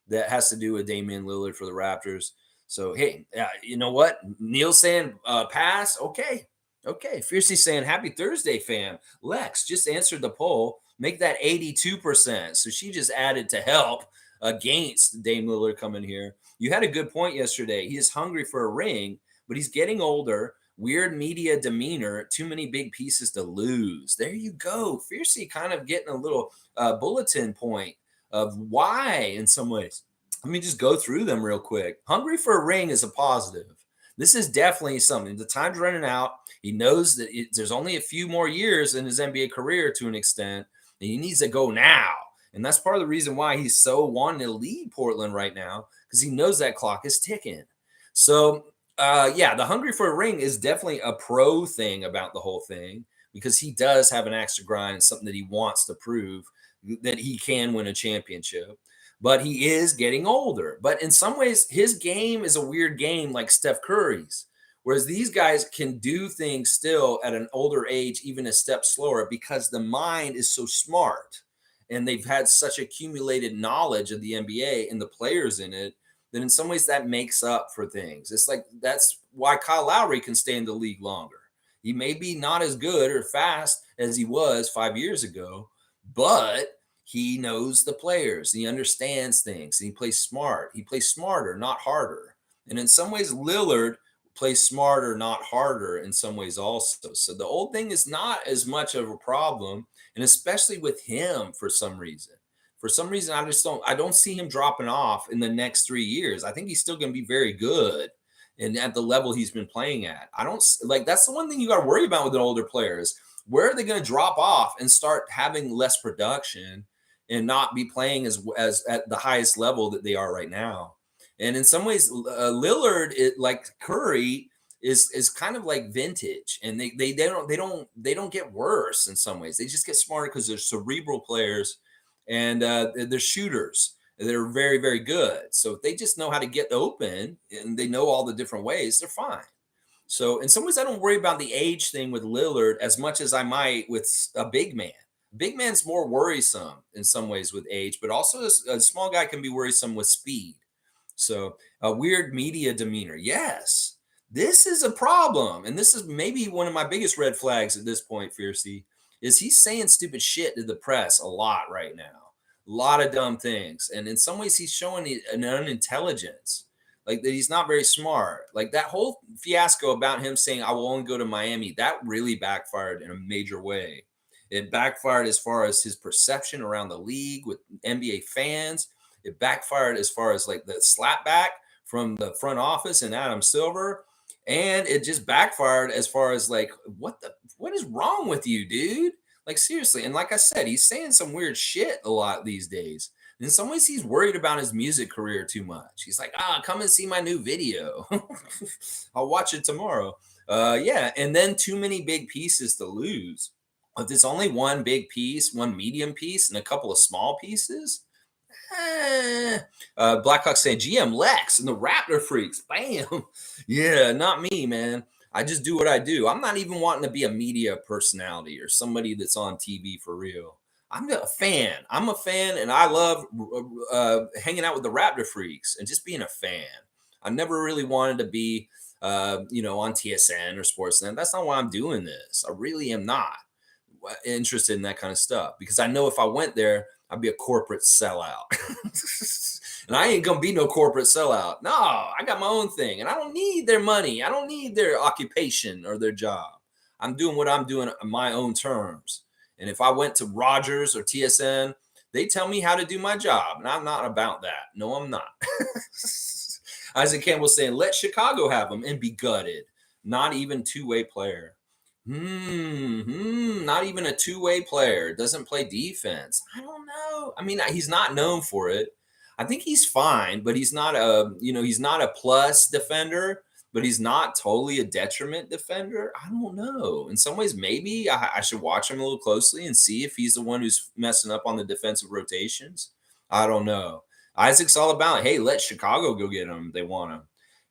that has to do with Damian Lillard for the Raptors. So, hey, you know what? Neil saying pass. Okay. Okay. Fiercely saying happy Thursday, fam. Lex just answered the poll. Make that 82%. So she just added to help against Dame Lillard coming here. You had a good point yesterday. He is hungry for a ring, but he's getting older. Weird media demeanor, too many big pieces to lose. There you go. Fiercely kind of getting a little bulletin point of why in some ways. Let me just go through them real quick. Hungry for a ring is a positive. This is definitely something. The time's running out. He knows that there's only a few more years in his NBA career to an extent, and he needs to go now. And that's part of the reason why he's so wanting to leave Portland right now, because he knows that clock is ticking. So, yeah, the hungry for a ring is definitely a pro thing about the whole thing, because he does have an axe to grind and something that he wants to prove that he can win a championship. But he is getting older. But in some ways, his game is a weird game like Steph Curry's. Whereas these guys can do things still at an older age, even a step slower, because the mind is so smart and they've had such accumulated knowledge of the NBA and the players in it that in some ways that makes up for things. It's like that's why Kyle Lowry can stay in the league longer. He may be not as good or fast as he was 5 years ago, but he knows the players. He understands things. And he plays smart. He plays smarter, not harder. And in some ways, Lillard plays smarter, not harder in some ways also. So the old thing is not as much of a problem, and especially with him for some reason. For some reason, I don't see him dropping off in the next 3 years. I think he's still going to be very good and at the level he's been playing at. I don't like that's the one thing you got to worry about with an older player is where are they going to drop off and start having less production and not be playing as at the highest level that they are right now. And in some ways, Lillard, like Curry, is kind of like vintage, and they don't get worse in some ways. They just get smarter because they're cerebral players, and they're shooters. They're very, very good. So if they just know how to get open and they know all the different ways, they're fine. So in some ways, I don't worry about the age thing with Lillard as much as I might with a big man. Big man's more worrisome in some ways with age, but also a small guy can be worrisome with speed. So a weird media demeanor. Yes, this is a problem. And this is maybe one of my biggest red flags at this point, Fiercey, is he's saying stupid shit to the press a lot right now. A lot of dumb things. And in some ways, he's showing an unintelligence, like that he's not very smart. Like that whole fiasco about him saying, I will only go to Miami, that really backfired in a major way. It backfired as far as his perception around the league with NBA fans. It backfired as far as like the slapback from the front office and Adam Silver. And it just backfired as far as like, what is wrong with you, dude? Like seriously. And like I said, he's saying some weird shit a lot these days. In some ways, he's worried about his music career too much. He's like, come and see my new video. I'll watch it tomorrow. Yeah. And then too many big pieces to lose. If there's only one big piece, one medium piece, and a couple of small pieces, Blackhawk saying GM Lex and the Raptor Freaks. Bam. Yeah, not me, man. I just do what I do. I'm not even wanting to be a media personality or somebody that's on TV for real. I'm a fan. I'm a fan, and I love hanging out with the Raptor Freaks and just being a fan. I never really wanted to be, on TSN or Sportsnet. That's not why I'm doing this. I really am not interested in that kind of stuff because I know if I went there, I'd be a corporate sellout. And I ain't going to be no corporate sellout. No, I got my own thing, and I don't need their money. I don't need their occupation or their job. I'm doing what I'm doing on my own terms. And if I went to Rogers or TSN, they tell me how to do my job, and I'm not about that. No, I'm not. Isaac Campbell saying, let Chicago have him and be gutted. Not even two-way player. Not even a two-way player. Doesn't play defense. I don't know. I mean, he's not known for it. I think he's fine, but he's not a plus defender, but he's not totally a detriment defender. I don't know. In some ways, maybe I should watch him a little closely and see if he's the one who's messing up on the defensive rotations. I don't know. Isaac's all about, hey, let Chicago go get him. They want him.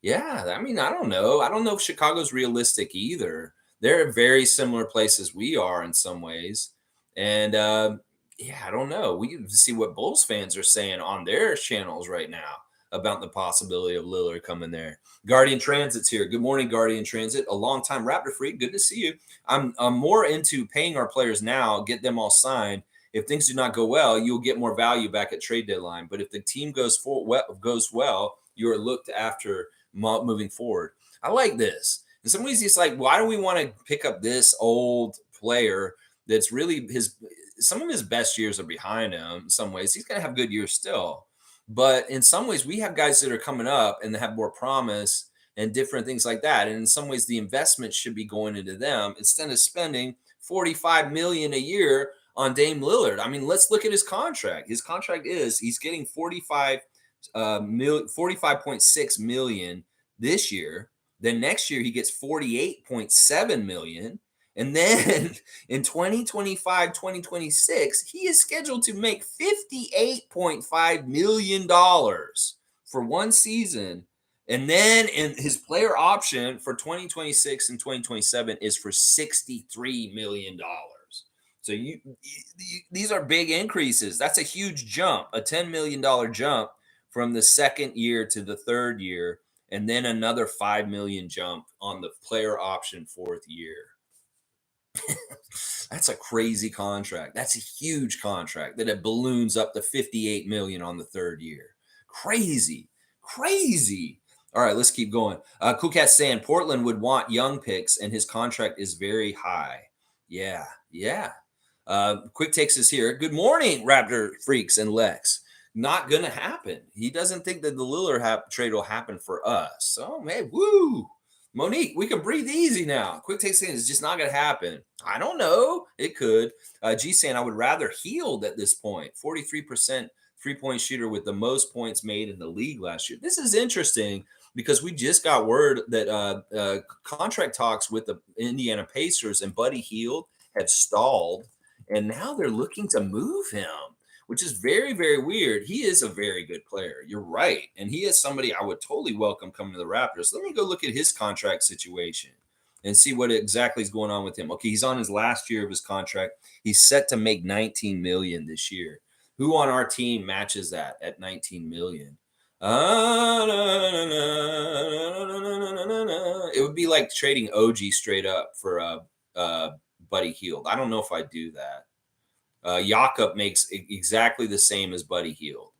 Yeah, I mean, I don't know. I don't know if Chicago's realistic either. They're at very similar places we are in some ways, and yeah, I don't know. We can see what Bulls fans are saying on their channels right now about the possibility of Lillard coming there. Guardian Transit's here. Good morning, Guardian Transit. A longtime Raptor freak. Good to see you. I'm more into paying our players now, get them all signed. If things do not go well, you'll get more value back at trade deadline. But if the team goes well, you are looked after moving forward. I like this. In some ways, it's like, why do we want to pick up this old player that's really some of his best years are behind him? In some ways, he's going to have good years still. But in some ways, we have guys that are coming up and have more promise and different things like that. And in some ways, the investment should be going into them instead of spending $45 million a year on Dame Lillard. I mean, let's look at his contract. His contract is he's getting 45.6 million this year. Then next year he gets 48.7 million. And then in 2025, 2026, he is scheduled to make $58.5 million for one season. And then in his player option for 2026 and 2027 is for $63 million. So these are big increases. That's a huge jump, a $10 million jump from the second year to the third year, and then another $5 million jump on the player option fourth year. That's a crazy contract. That's a huge contract that it balloons up to $58 million on the third year. Crazy. All right, let's keep going. Cool Cat saying Portland would want young picks, and his contract is very high. Yeah. Quick Takes is here. Good morning, Raptor freaks and Lex. Not gonna happen. He doesn't think that the Lillard trade will happen for us. So, man, woo! Monique, we can breathe easy now. Quick Takes saying it's just not gonna happen. I don't know. It could. G saying I would rather Healed at this point. 43% three-point shooter with the most points made in the league last year. This is interesting because we just got word that contract talks with the Indiana Pacers and Buddy Hield have stalled. And now they're looking to move him, which is very, very weird. He is a very good player. You're right. And he is somebody I would totally welcome coming to the Raptors. Let me go look at his contract situation and see what exactly is going on with him. Okay, he's on his last year of his contract. He's set to make $19 million this year. Who on our team matches that at $19 million? It would be like trading OG straight up for Buddy Hield. I don't know if I do that. Jakob makes exactly the same as Buddy Hield.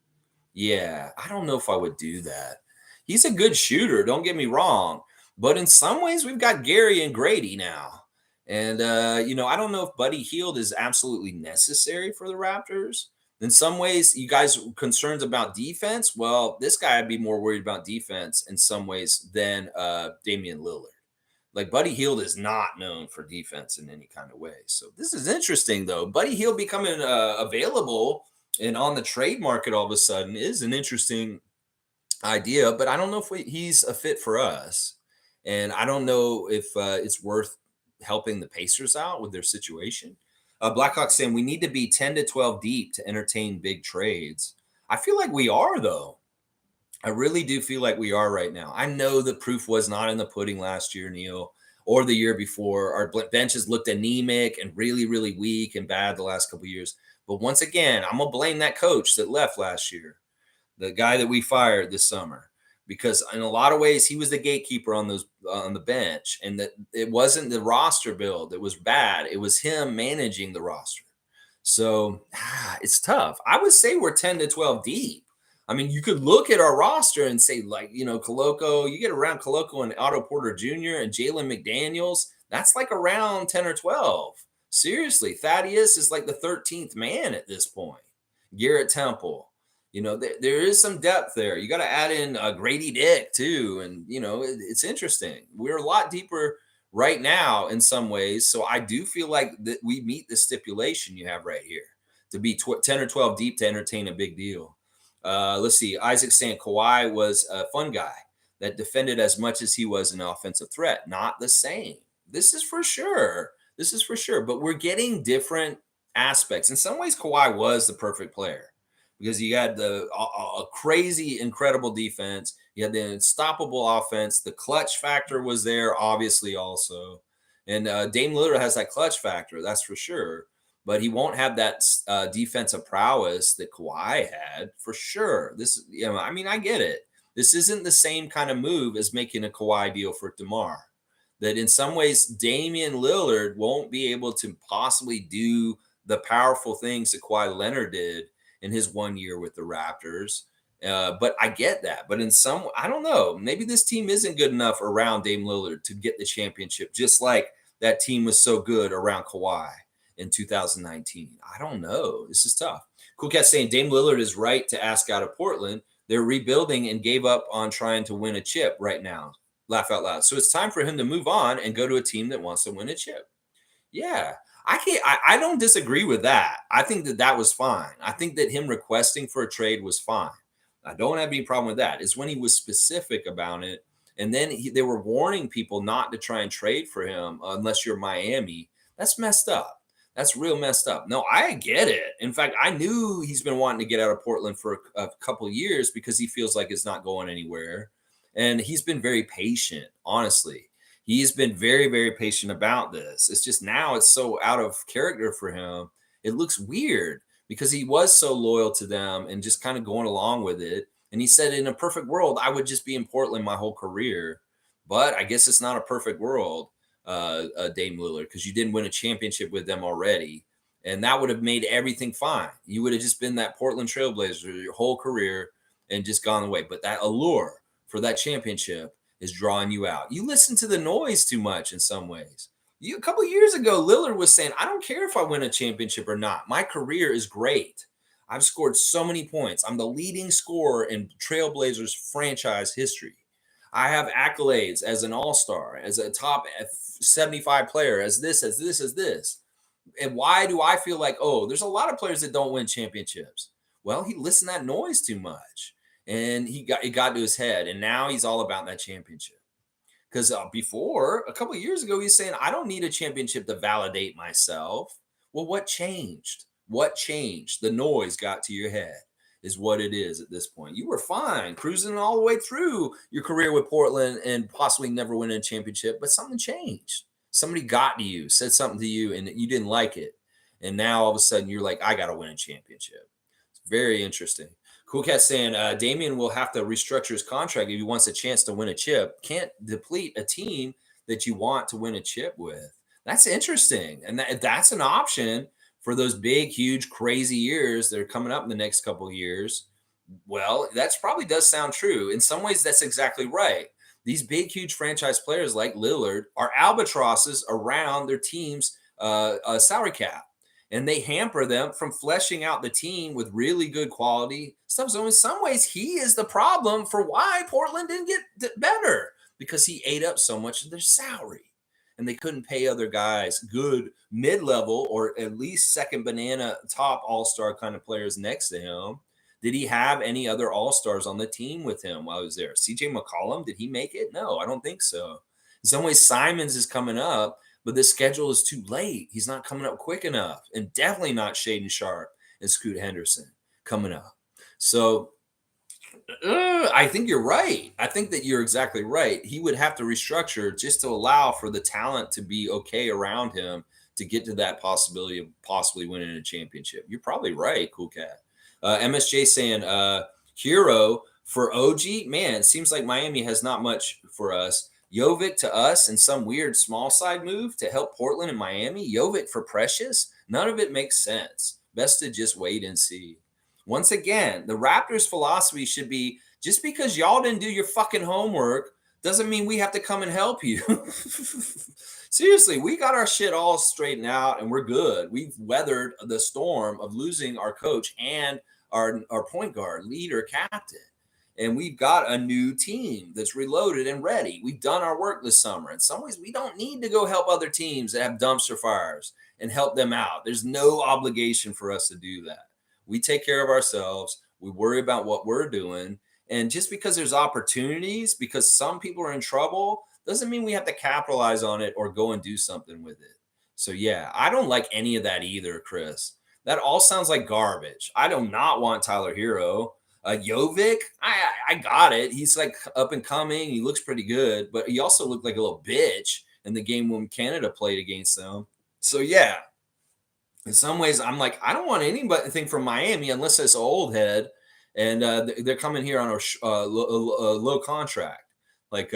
Yeah, I don't know if I would do that. He's a good shooter, don't get me wrong. But in some ways, we've got Gary and Grady now. And, I don't know if Buddy Hield is absolutely necessary for the Raptors. In some ways, you guys concerns about defense. Well, this guy I'd be more worried about defense in some ways than Damian Lillard. Like Buddy Hield is not known for defense in any kind of way. So this is interesting, though. Buddy Hield becoming available and on the trade market all of a sudden is an interesting idea. But I don't know if he's a fit for us. And I don't know if it's worth helping the Pacers out with their situation. Blackhawk saying we need to be 10 to 12 deep to entertain big trades. I feel like we are, though. I really do feel like we are right now. I know the proof was not in the pudding last year, Neil, or the year before. Our benches looked anemic and really, really weak and bad the last couple of years. But once again, I'm going to blame that coach that left last year, the guy that we fired this summer, because in a lot of ways, he was the gatekeeper on the bench, and that it wasn't the roster build that was bad. It was him managing the roster. So it's tough. I would say we're 10 to 12 deep. I mean, you could look at our roster and say, Koloko, you get around Koloko and Otto Porter Jr. and Jalen McDaniels, that's like around 10 or 12. Seriously, Thaddeus is like the 13th man at this point. Garrett Temple. There is some depth there. You got to add in Grady Dick, too. And, it's interesting. We're a lot deeper right now in some ways. So I do feel like that we meet the stipulation you have right here to be 10 or 12 deep to entertain a big deal. Let's see. Isaac saying Kawhi was a fun guy that defended as much as he was an offensive threat. Not the same. This is for sure. But we're getting different aspects. In some ways, Kawhi was the perfect player because you had a crazy, incredible defense. You had the unstoppable offense. The clutch factor was there, obviously, also. And Dame Lillard has that clutch factor, that's for sure. But he won't have that defensive prowess that Kawhi had, for sure. I mean, I get it. This isn't the same kind of move as making a Kawhi deal for DeMar. That in some ways, Damian Lillard won't be able to possibly do the powerful things that Kawhi Leonard did in his 1 year with the Raptors. But I get that. But I don't know. Maybe this team isn't good enough around Dame Lillard to get the championship, just like that team was so good around Kawhi in 2019. I don't know. This is tough. Cool Cat saying Dame Lillard is right to ask out of Portland. They're rebuilding and gave up on trying to win a chip right now. Laugh out loud. So it's time for him to move on and go to a team that wants to win a chip. Yeah, I can't. I don't disagree with that. I think that was fine. I think that him requesting for a trade was fine. I don't have any problem with that. It's when he was specific about it, and then they were warning people not to try and trade for him unless you're Miami. That's messed up. That's real messed up. No, I get it. In fact, I knew he's been wanting to get out of Portland for a couple of years because he feels like it's not going anywhere, and he's been very patient. Honestly, he's been very, very patient about this. It's just now it's so out of character for him. It looks weird because he was so loyal to them and just kind of going along with it. And he said, in a perfect world, I would just be in Portland my whole career. But I guess it's not a perfect world, Dame Lillard, because you didn't win a championship with them already. And that would have made everything fine. You would have just been that Portland Trailblazer your whole career and just gone away. But that allure for that championship is drawing you out. You listen to the noise too much in some ways. A couple of years ago, Lillard was saying, I don't care if I win a championship or not. My career is great. I've scored so many points. I'm the leading scorer in Trailblazers franchise history. I have accolades as an all-star, as a top 75 player, as this, as this, as this. And why do I feel like, oh, there's a lot of players that don't win championships? Well, he listened to that noise too much. And it got to his head. And now he's all about that championship. Because before, a couple of years ago, he's saying, I don't need a championship to validate myself. Well, what changed? What changed? The noise got to your head is what it is at this point. You were fine cruising all the way through your career with Portland and possibly never winning a championship, but something changed. Somebody got to you, said something to you, and you didn't like it. And now all of a sudden you're like, I got to win a championship. It's very interesting. Cool Cat saying Damian will have to restructure his contract if he wants a chance to win a chip. Can't deplete a team that you want to win a chip with. That's interesting. And that's an option for those big, huge, crazy years that are coming up in the next couple of years. Well, that's probably does sound true. In some ways, that's exactly right. These big, huge franchise players like Lillard are albatrosses around their team's salary cap. And they hamper them from fleshing out the team with really good quality stuff. So in some ways, he is the problem for why Portland didn't get better, because he ate up so much of their salary. And they couldn't pay other guys good mid-level or at least second banana top all-star kind of players next to him. Did he have any other all-stars on the team with him while he was there? CJ McCollum, did he make it? No, I don't think so. In some ways, Simons is coming up, but the schedule is too late. He's not coming up quick enough, and definitely not Shaden Sharp and Scoot Henderson coming up. So I think you're right. I think that you're exactly right. He would have to restructure just to allow for the talent to be okay around him to get to that possibility of possibly winning a championship. You're probably right, Cool Cat. MSJ saying, Hero for OG, man, it seems like Miami has not much for us. Jovic to us and some weird small side move to help Portland and Miami. Jovic for Precious. None of it makes sense. Best to just wait and see. Once again, the Raptors' philosophy should be, just because y'all didn't do your fucking homework doesn't mean we have to come and help you. Seriously, we got our shit all straightened out and we're good. We've weathered the storm of losing our coach and our point guard, leader, captain. And we've got a new team that's reloaded and ready. We've done our work this summer. In some ways, we don't need to go help other teams that have dumpster fires and help them out. There's no obligation for us to do that. We take care of ourselves. We worry about what we're doing. And just because there's opportunities, because some people are in trouble, doesn't mean we have to capitalize on it or go and do something with it. So, yeah, I don't like any of that either, Chris. That all sounds like garbage. I do not want Tyler Hero. Jovic, I got it. He's like up and coming. He looks pretty good, but he also looked like a little bitch in the game when Canada played against them. So yeah, in some ways, I'm like, I don't want anything from Miami unless it's an old head, and they're coming here on a low contract, like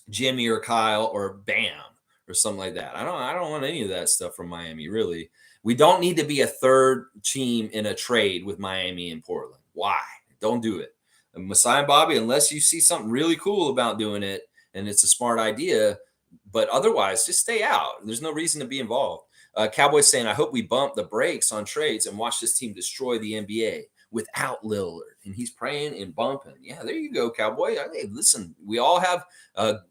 Jimmy or Kyle or Bam or something like that. I don't want any of that stuff from Miami. Really, we don't need to be a third team in a trade with Miami and Portland. Why? Don't do it. And Masai and Bobby, unless you see something really cool about doing it and it's a smart idea, but otherwise, just stay out. There's no reason to be involved. Cowboys saying, I hope we bump the brakes on trades and watch this team destroy the NBA without Lillard. And he's praying and bumping. Yeah, there you go, Cowboy. Hey, listen, we all have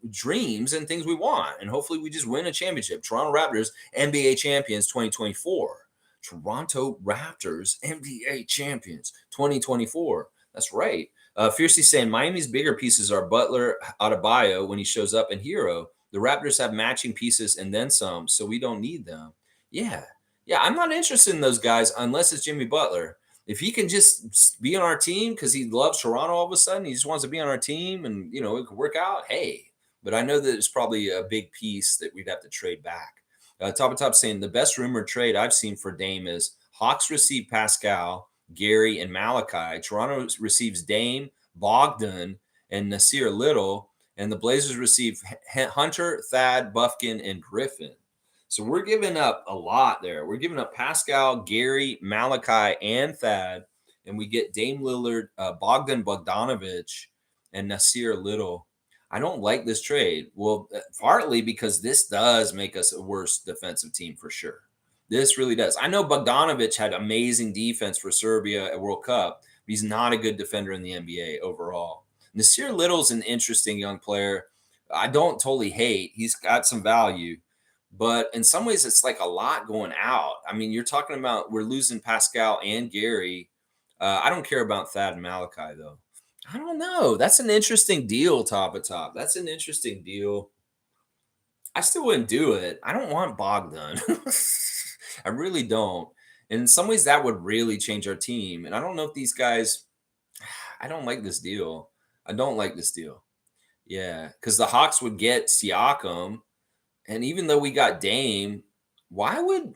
dreams and things we want. And hopefully we just win a championship. Toronto Raptors, NBA champions 2024. Toronto Raptors, NBA champions 2024. That's right. Fiercely saying Miami's bigger pieces are Butler, Adebayo when he shows up, and Hero. The Raptors have matching pieces and then some, so we don't need them. Yeah. Yeah, I'm not interested in those guys unless it's Jimmy Butler. If he can just be on our team because he loves Toronto all of a sudden, he just wants to be on our team and, it could work out, hey. But I know that it's probably a big piece that we'd have to trade back. Top of Top saying the best rumored trade I've seen for Dame is Hawks receive Pascal, Gary, and Malachi. Toronto receives Dame, Bogdan, and Nasir Little. And the Blazers receive Hunter, Thad, Bufkin, and Griffin. So we're giving up a lot there. We're giving up Pascal, Gary, Malachi, and Thad. And we get Dame Lillard, Bogdan Bogdanovich, and Nasir Little. I don't like this trade. Well, partly because this does make us a worse defensive team for sure. This really does. I know Bogdanovich had amazing defense for Serbia at World Cup, but he's not a good defender in the NBA overall. Nasir Little's an interesting young player. I don't totally hate. He's got some value, but in some ways, it's like a lot going out. I mean, you're talking about we're losing Pascal and Gary. I don't care about Thad and Malachi, though. I don't know. That's an interesting deal, top of top. That's an interesting deal. I still wouldn't do it. I don't want Bogdan. I really don't. And in some ways, that would really change our team. And I don't know if these guys, I don't like this deal. I don't like this deal. Yeah. Because the Hawks would get Siakam. And even though we got Dame, why would,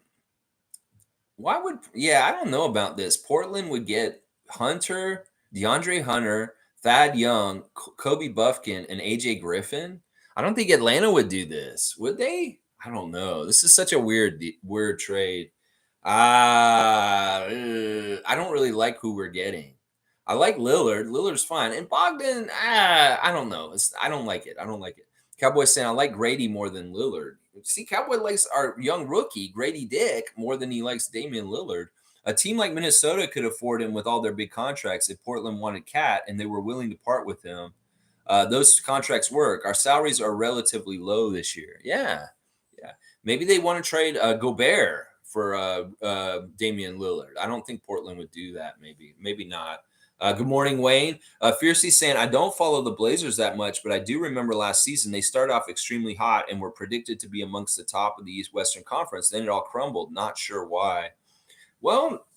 yeah, I don't know about this. Portland would get Hunter, DeAndre Hunter, Thad Young, Kobe Bufkin, and AJ Griffin. I don't think Atlanta would do this, would they? I don't know. This is such a weird trade. I don't really like who we're getting. I like Lillard. Lillard's fine, and Bogdan. I don't know. I don't like it. I don't like it. Cowboys saying I like Grady more than Lillard. See, Cowboy likes our young rookie Grady Dick more than he likes Damian Lillard. A team like Minnesota could afford him with all their big contracts if Portland wanted Cat and they were willing to part with him. Those contracts work. Our salaries are relatively low this year. Yeah, yeah. Maybe they want to trade Gobert for Damian Lillard. I don't think Portland would do that. Maybe not. Good morning, Wayne. Fiercely saying, I don't follow the Blazers that much, but I do remember last season they started off extremely hot and were predicted to be amongst the top of the East Western Conference. Then it all crumbled. Not sure why. Well,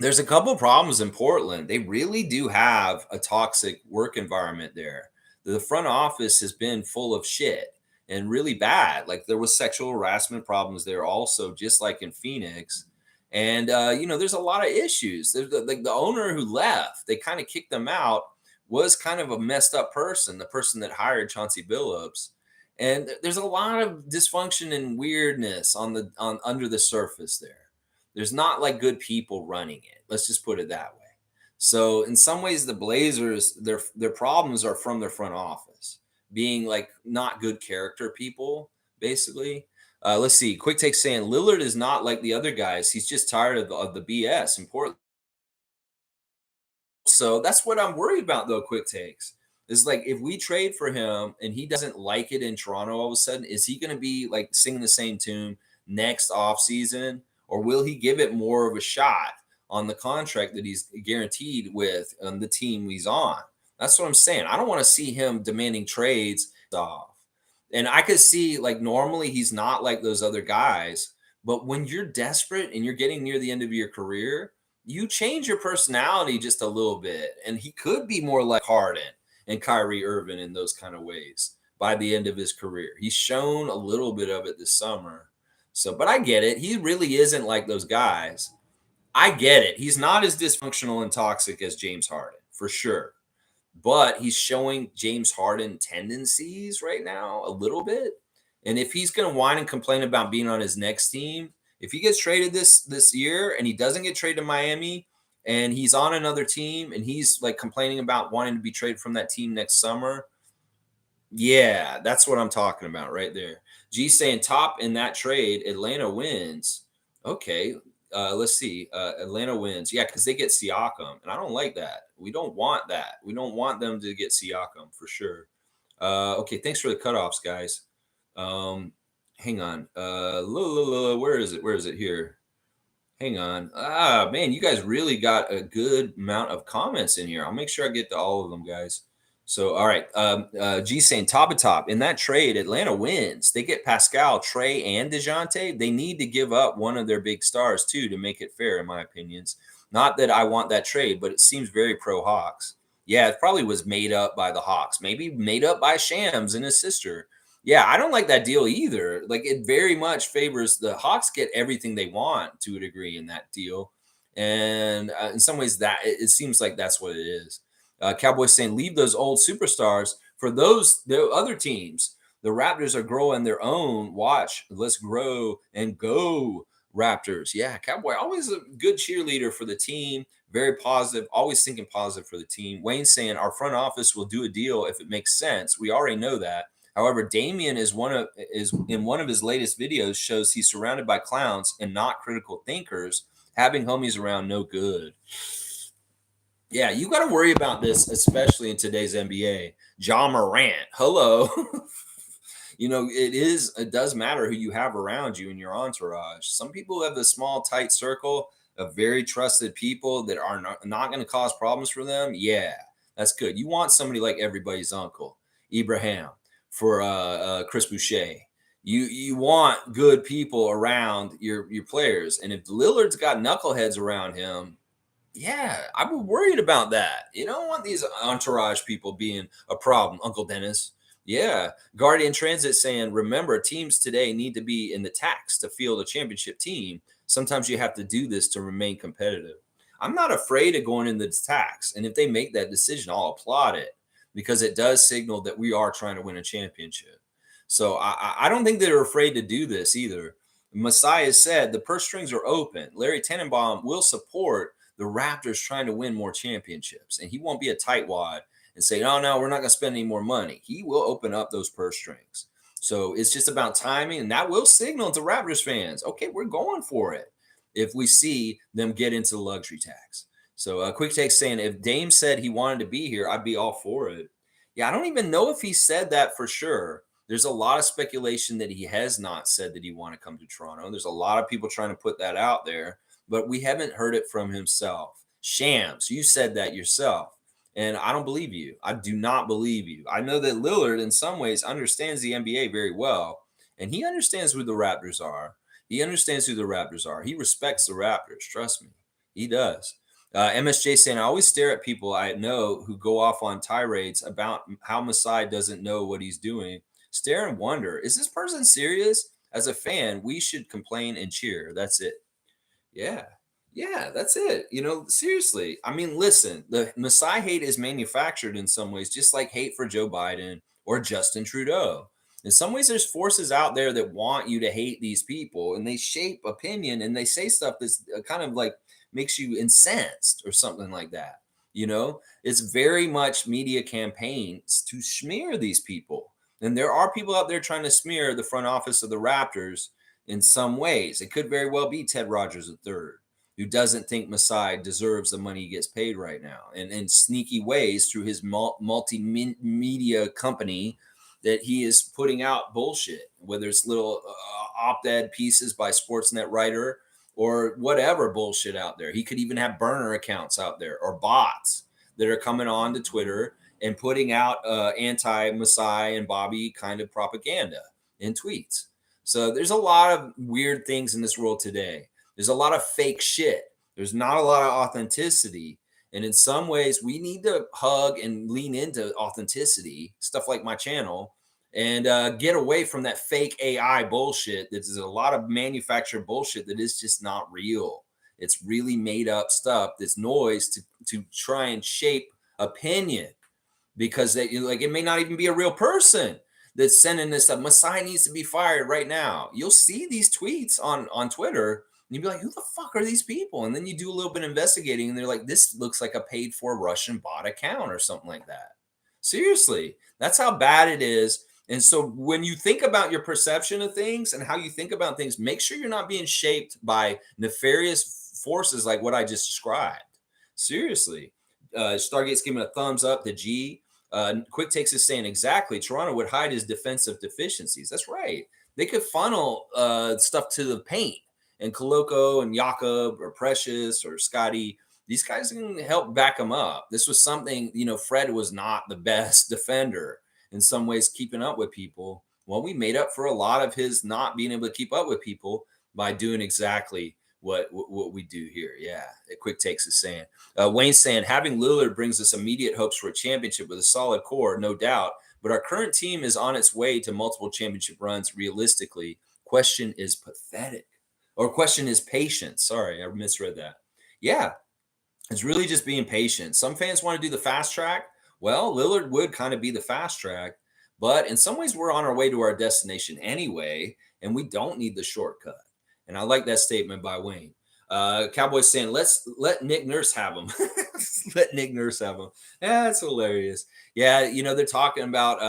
there's a couple of problems in Portland. They really do have a toxic work environment there. The front office has been full of shit and really bad. Like there was sexual harassment problems there also, just like in Phoenix. And there's a lot of issues. There's like the owner who left, they kind of kicked them out, was kind of a messed up person, the person that hired Chauncey Billups. And there's a lot of dysfunction and weirdness on under the surface there. There's not like good people running it. Let's just put it that way. So in some ways, the Blazers, their problems are from their front office, being like not good character people, basically. Let's see. Quick Take saying Lillard is not like the other guys. He's just tired of the BS in Portland. So that's what I'm worried about, though. Quick Takes is like if we trade for him and he doesn't like it in Toronto all of a sudden, is he going to be like singing the same tune next off season, or will he give it more of a shot on the contract that he's guaranteed with the team he's on? That's what I'm saying. I don't want to see him demanding trades off. And I could see like normally he's not like those other guys, But when you're desperate and you're getting near the end of your career, you change your personality just a little bit. And he could be more like Harden and Kyrie Irving in those kind of ways by the end of his career. He's shown a little bit of it this summer. So, but I get it. He really isn't like those guys. I get it. He's not as dysfunctional and toxic as James Harden, for sure. But he's showing James Harden tendencies right now a little bit. And if he's going to whine and complain about being on his next team, if he gets traded this year and he doesn't get traded to Miami and he's on another team and he's like complaining about wanting to be traded from that team next summer, yeah, that's what I'm talking about right there. G saying top in that trade, Atlanta wins. Okay, let's see. Atlanta wins. Yeah, because they get Siakam, and I don't like that. We don't want that. We don't want them to get Siakam for sure. Okay, thanks for the cutoffs, guys. Hang on. Where is it? Where is it here? Hang on. Ah, man, you guys really got a good amount of comments in here. I'll make sure I get to all of them, guys. So, all right. G saying top of top in that trade, Atlanta wins. They get Pascal, Trey, and DeJounte. They need to give up one of their big stars too to make it fair, in my opinions. Not that I want that trade, but it seems very pro Hawks. Yeah, it probably was made up by the Hawks, maybe made up by Shams and his sister. Yeah, I don't like that deal either. Like it very much favors the Hawks get everything they want to a degree in that deal, and in some ways that it seems like that's what it is. Cowboys saying leave those old superstars for those the other teams. The Raptors are growing their own. Watch, let's grow and go Raptors. Yeah, Cowboy always a good cheerleader for the team. Very positive, always thinking positive for the team. Wayne saying our front office will do a deal if it makes sense. We already know that. However, Damian is in one of his latest videos shows he's surrounded by clowns and not critical thinkers. Having homies around no good. Yeah, you got to worry about this, especially in today's NBA. John Morant, hello. It does matter who you have around you in your entourage. Some people have a small, tight circle of very trusted people that are not going to cause problems for them. Yeah, that's good. You want somebody like everybody's uncle, Ibrahim, for Chris Boucher. You want good people around your players. And if Lillard's got knuckleheads around him, yeah, I'm worried about that. You don't want these entourage people being a problem, Uncle Dennis. Yeah. Guardian Transit saying, remember, teams today need to be in the tax to field a championship team. Sometimes you have to do this to remain competitive. I'm not afraid of going in the tax. And if they make that decision, I'll applaud it because it does signal that we are trying to win a championship. So I don't think they're afraid to do this either. Messiah said the purse strings are open. Larry Tenenbaum will support the Raptors trying to win more championships. And he won't be a tightwad and say, oh, no, we're not going to spend any more money. He will open up those purse strings. So it's just about timing. And that will signal to Raptors fans, okay, we're going for it if we see them get into the luxury tax. So Quick Take saying, if Dame said he wanted to be here, I'd be all for it. Yeah, I don't even know if he said that for sure. There's a lot of speculation that he has not said that he want to come to Toronto. There's a lot of people trying to put that out there, but we haven't heard it from himself. Shams, you said that yourself, and I don't believe you. I do not believe you. I know that Lillard, in some ways, understands the NBA very well, and he understands who the Raptors are. He understands who the Raptors are. He respects the Raptors. Trust me, he does. MSJ saying, I always stare at people I know who go off on tirades about how Masai doesn't know what he's doing. Stare and wonder, is this person serious? As a fan, we should complain and cheer. That's it. Yeah. Yeah, that's it. Seriously. I mean, listen, the Masai hate is manufactured in some ways, just like hate for Joe Biden or Justin Trudeau. In some ways, there's forces out there that want you to hate these people, and they shape opinion and they say stuff that's kind of like makes you incensed or something like that. It's very much media campaigns to smear these people. And there are people out there trying to smear the front office of the Raptors in some ways. It could very well be Ted Rogers III, who doesn't think Masai deserves the money he gets paid right now. And in sneaky ways through his multimedia company that he is putting out bullshit, whether it's little op-ed pieces by Sportsnet writer or whatever bullshit out there. He could even have burner accounts out there or bots that are coming on to Twitter and putting out anti-Masai and Bobby kind of propaganda in tweets. So there's a lot of weird things in this world today. There's a lot of fake shit. There's not a lot of authenticity. And in some ways, we need to hug and lean into authenticity, stuff like my channel, and get away from that fake AI bullshit. There's a lot of manufactured bullshit that is just not real. It's really made up stuff. This noise to try and shape opinion because they like it may not even be a real person that's sending this up. Messiah needs to be fired right now. You'll see these tweets on Twitter, and you'll be like, "Who the fuck are these people?" And then you do a little bit of investigating, and they're like, "This looks like a paid for Russian bot account or something like that." Seriously, that's how bad it is. And so when you think about your perception of things and how you think about things, make sure you're not being shaped by nefarious forces like what I just described. Seriously. Stargate's giving a thumbs up to G. Quick Takes is saying exactly. Toronto would hide his defensive deficiencies. That's right. They could funnel stuff to the paint, and Koloko and Jakob or Precious or Scotty. These guys can help back him up. This was something, Fred was not the best defender in some ways, keeping up with people. Well, we made up for a lot of his not being able to keep up with people by doing exactly what we do here. Yeah, Quick Takes is saying. Wayne's saying having Lillard brings us immediate hopes for a championship with a solid core, no doubt. But our current team is on its way to multiple championship runs. Realistically, question is pathetic, or question is patience. Sorry, I misread that. Yeah, it's really just being patient. Some fans want to do the fast track. Well, Lillard would kind of be the fast track, but in some ways, we're on our way to our destination anyway, and we don't need the shortcut. And I like that statement by Wayne. Cowboys saying, let Nick Nurse have him. Let Nick Nurse have him. Yeah, that's hilarious. Yeah, they're talking about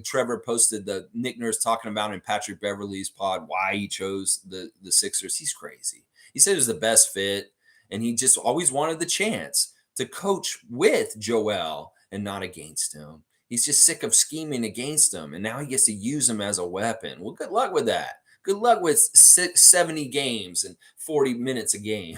Trevor posted the Nick Nurse talking about in Patrick Beverley's pod why he chose the Sixers. He's crazy. He said it was the best fit, and he just always wanted the chance to coach with Joel and not against him. He's just sick of scheming against him, and now he gets to use him as a weapon. Well, good luck with that. Good luck with 70 games and 40 minutes a game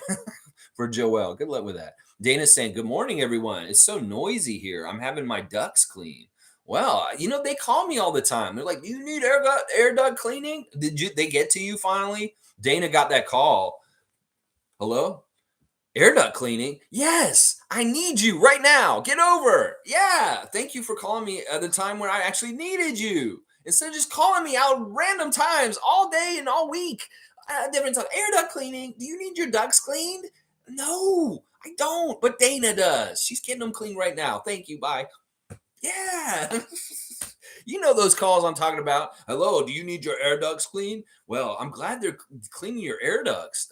for Joel. Good luck with that. Dana's saying, good morning, everyone. It's so noisy here. I'm having my ducts clean. Well, they call me all the time. They're like, do you need air duct cleaning? They get to you finally? Dana got that call. Hello? Air duct cleaning? Yes, I need you right now. Get over. Yeah, thank you for calling me at the time when I actually needed you. Instead of just calling me out random times all day and all week. Different times. Air duct cleaning. Do you need your ducts cleaned? No, I don't. But Dana does. She's getting them clean right now. Thank you. Bye. Yeah. Those calls I'm talking about. Hello, do you need your air ducts cleaned? Well, I'm glad they're cleaning your air ducts,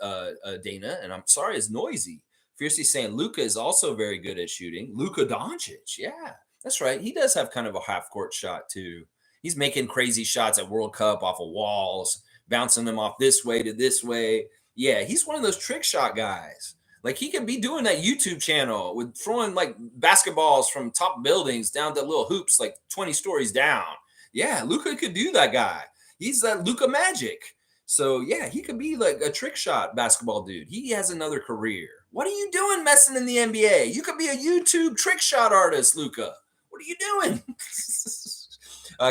Dana, and I'm sorry it's noisy. Fiercely saying Luka is also very good at shooting. Luka Doncic. Yeah, that's right. He does have kind of a half-court shot, too. He's making crazy shots at World Cup off of walls, bouncing them off this way to this way. Yeah, he's one of those trick shot guys. Like he could be doing that YouTube channel with throwing like basketballs from top buildings down to little hoops like 20 stories down. Yeah, Luka could do that guy. He's that Luka magic. So yeah, he could be like a trick shot basketball dude. He has another career. What are you doing messing in the NBA? You could be a YouTube trick shot artist, Luka. What are you doing?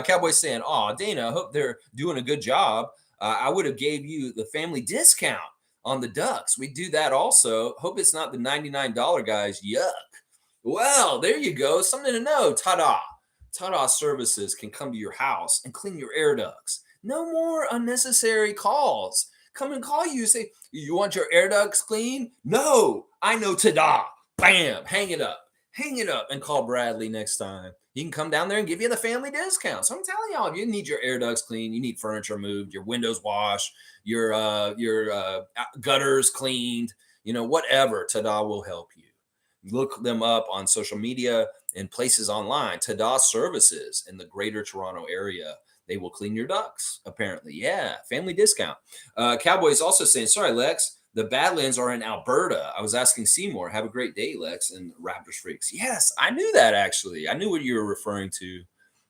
Cowboys saying, "Oh, Dana, I hope they're doing a good job. I would have gave you the family discount on the ducks. We do that also. Hope it's not the $99 guys. Yuck." Well, there you go. Something to know. Ta-da. Ta-da Services can come to your house and clean your air ducts. No more unnecessary calls. Come and call you. Say, you want your air ducts clean? No, I know Ta-da. Bam. Hang it up. Hang it up and call Bradley next time. He can come down there and give you the family discount. So I'm telling y'all, if you need your air ducts clean, you need furniture moved, your windows washed, your gutters cleaned, whatever, Tada will help you. Look them up on social media and places online. Tada Services in the greater Toronto area. They will clean your ducts, apparently. Yeah, family discount. Cowboys also saying, sorry, Lex, the Badlands are in Alberta. I was asking Seymour. Have a great day, Lex, and Raptors Freaks. Yes, I knew that, actually. I knew what you were referring to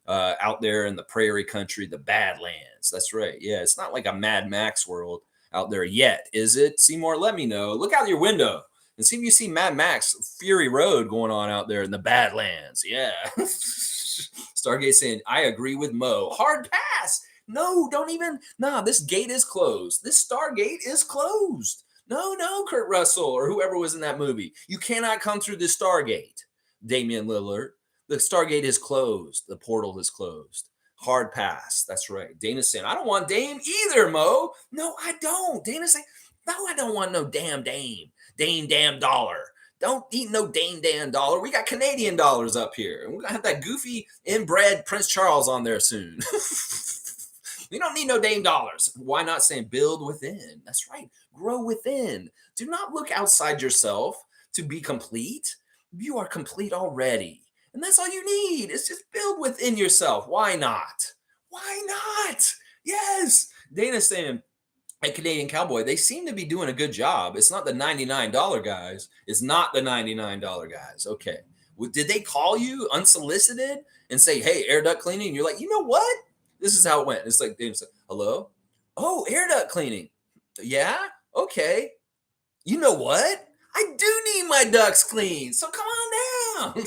out there in the prairie country, the Badlands. That's right. Yeah, it's not like a Mad Max world out there yet, is it? Seymour, let me know. Look out your window and see if you see Mad Max Fury Road going on out there in the Badlands. Yeah. Stargate saying, I agree with Mo. Hard pass. No, don't even. Nah, this gate is closed. This Stargate is closed. No, no, Kurt Russell or whoever was in that movie. You cannot come through the Stargate, Damian Lillard. The Stargate is closed. The portal is closed. Hard pass. That's right. Dana's saying, I don't want Dame either, Mo. No, I don't. Dana's saying, no, I don't want no damn Dame. Dame damn dollar. Don't eat no Dame damn dollar. We got Canadian dollars up here. And we're gonna have that goofy inbred Prince Charles on there soon. We don't need no Dame dollars. Why not saying build within? That's right. Grow within. Do not look outside yourself to be complete. You are complete already. And that's all you need. Is just build within yourself. Why not? Why not? Yes. Dana's saying, a Canadian Cowboy, they seem to be doing a good job. It's not the $99 guys. It's not the $99 guys. Okay. Well, did they call you unsolicited and say, hey, air duct cleaning? And you're like, you know what? This is how it went. It's like, Dave said, hello? Oh, air duct cleaning. Yeah? Okay. You know what? I do need my ducts cleaned. So come on down.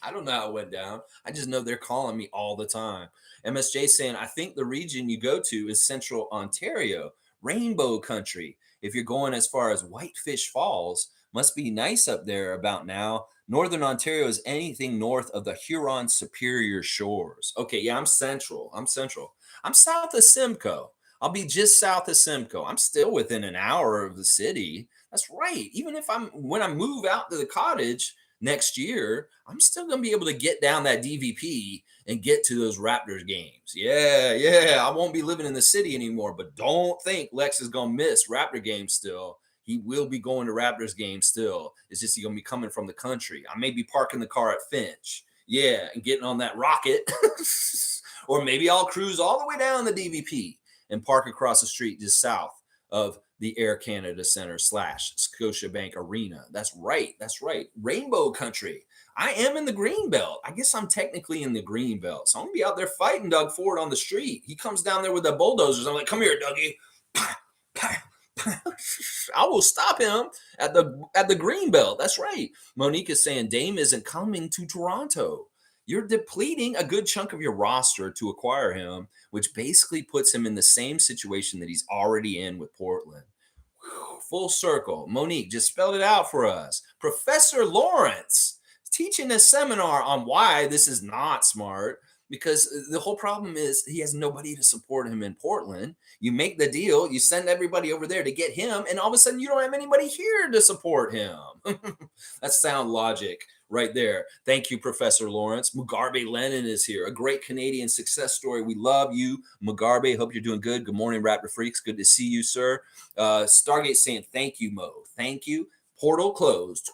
I don't know how it went down. I just know they're calling me all the time. MSJ saying, I think the region you go to is Central Ontario, Rainbow Country. If you're going as far as Whitefish Falls, must be nice up there about now. Northern Ontario is anything north of the Huron Superior Shores. Okay, yeah, I'm central. I'm central. I'm south of Simcoe. I'll be just south of Simcoe. I'm still within an hour of the city. That's right. Even if when I move out to the cottage next year, I'm still going to be able to get down that DVP and get to those Raptors games. Yeah, yeah. I won't be living in the city anymore, but don't think Lex is going to miss Raptor games still. He will be going to Raptors games still. It's just he's going to be coming from the country. I may be parking the car at Finch. Yeah, and getting on that rocket. Or maybe I'll cruise all the way down the DVP and park across the street just south of the Air Canada Center / Scotiabank Arena. That's right. That's right. Rainbow Country. I am in the green belt. I guess I'm technically in the green belt. So I'm going to be out there fighting Doug Ford on the street. He comes down there with the bulldozers. I'm like, come here, Dougie. I will stop him at the green belt. That's right. Monique is saying Dame isn't coming to Toronto. You're depleting a good chunk of your roster to acquire him, which basically puts him in the same situation that he's already in with Portland. Whew, full circle. Monique just spelled it out for us. Professor Lawrence teaching a seminar on why this is not smart, because the whole problem is he has nobody to support him in Portland. You make the deal, you send everybody over there to get him, and all of a sudden you don't have anybody here to support him. That's sound logic right there. Thank you, Professor Lawrence. Mugarbe Lennon is here, a great Canadian success story. We love you, Mugarbe. Hope you're doing good. Good morning, Raptor Freaks. Good to see you, sir. Stargate saying thank you, Mo. Thank you. Portal closed.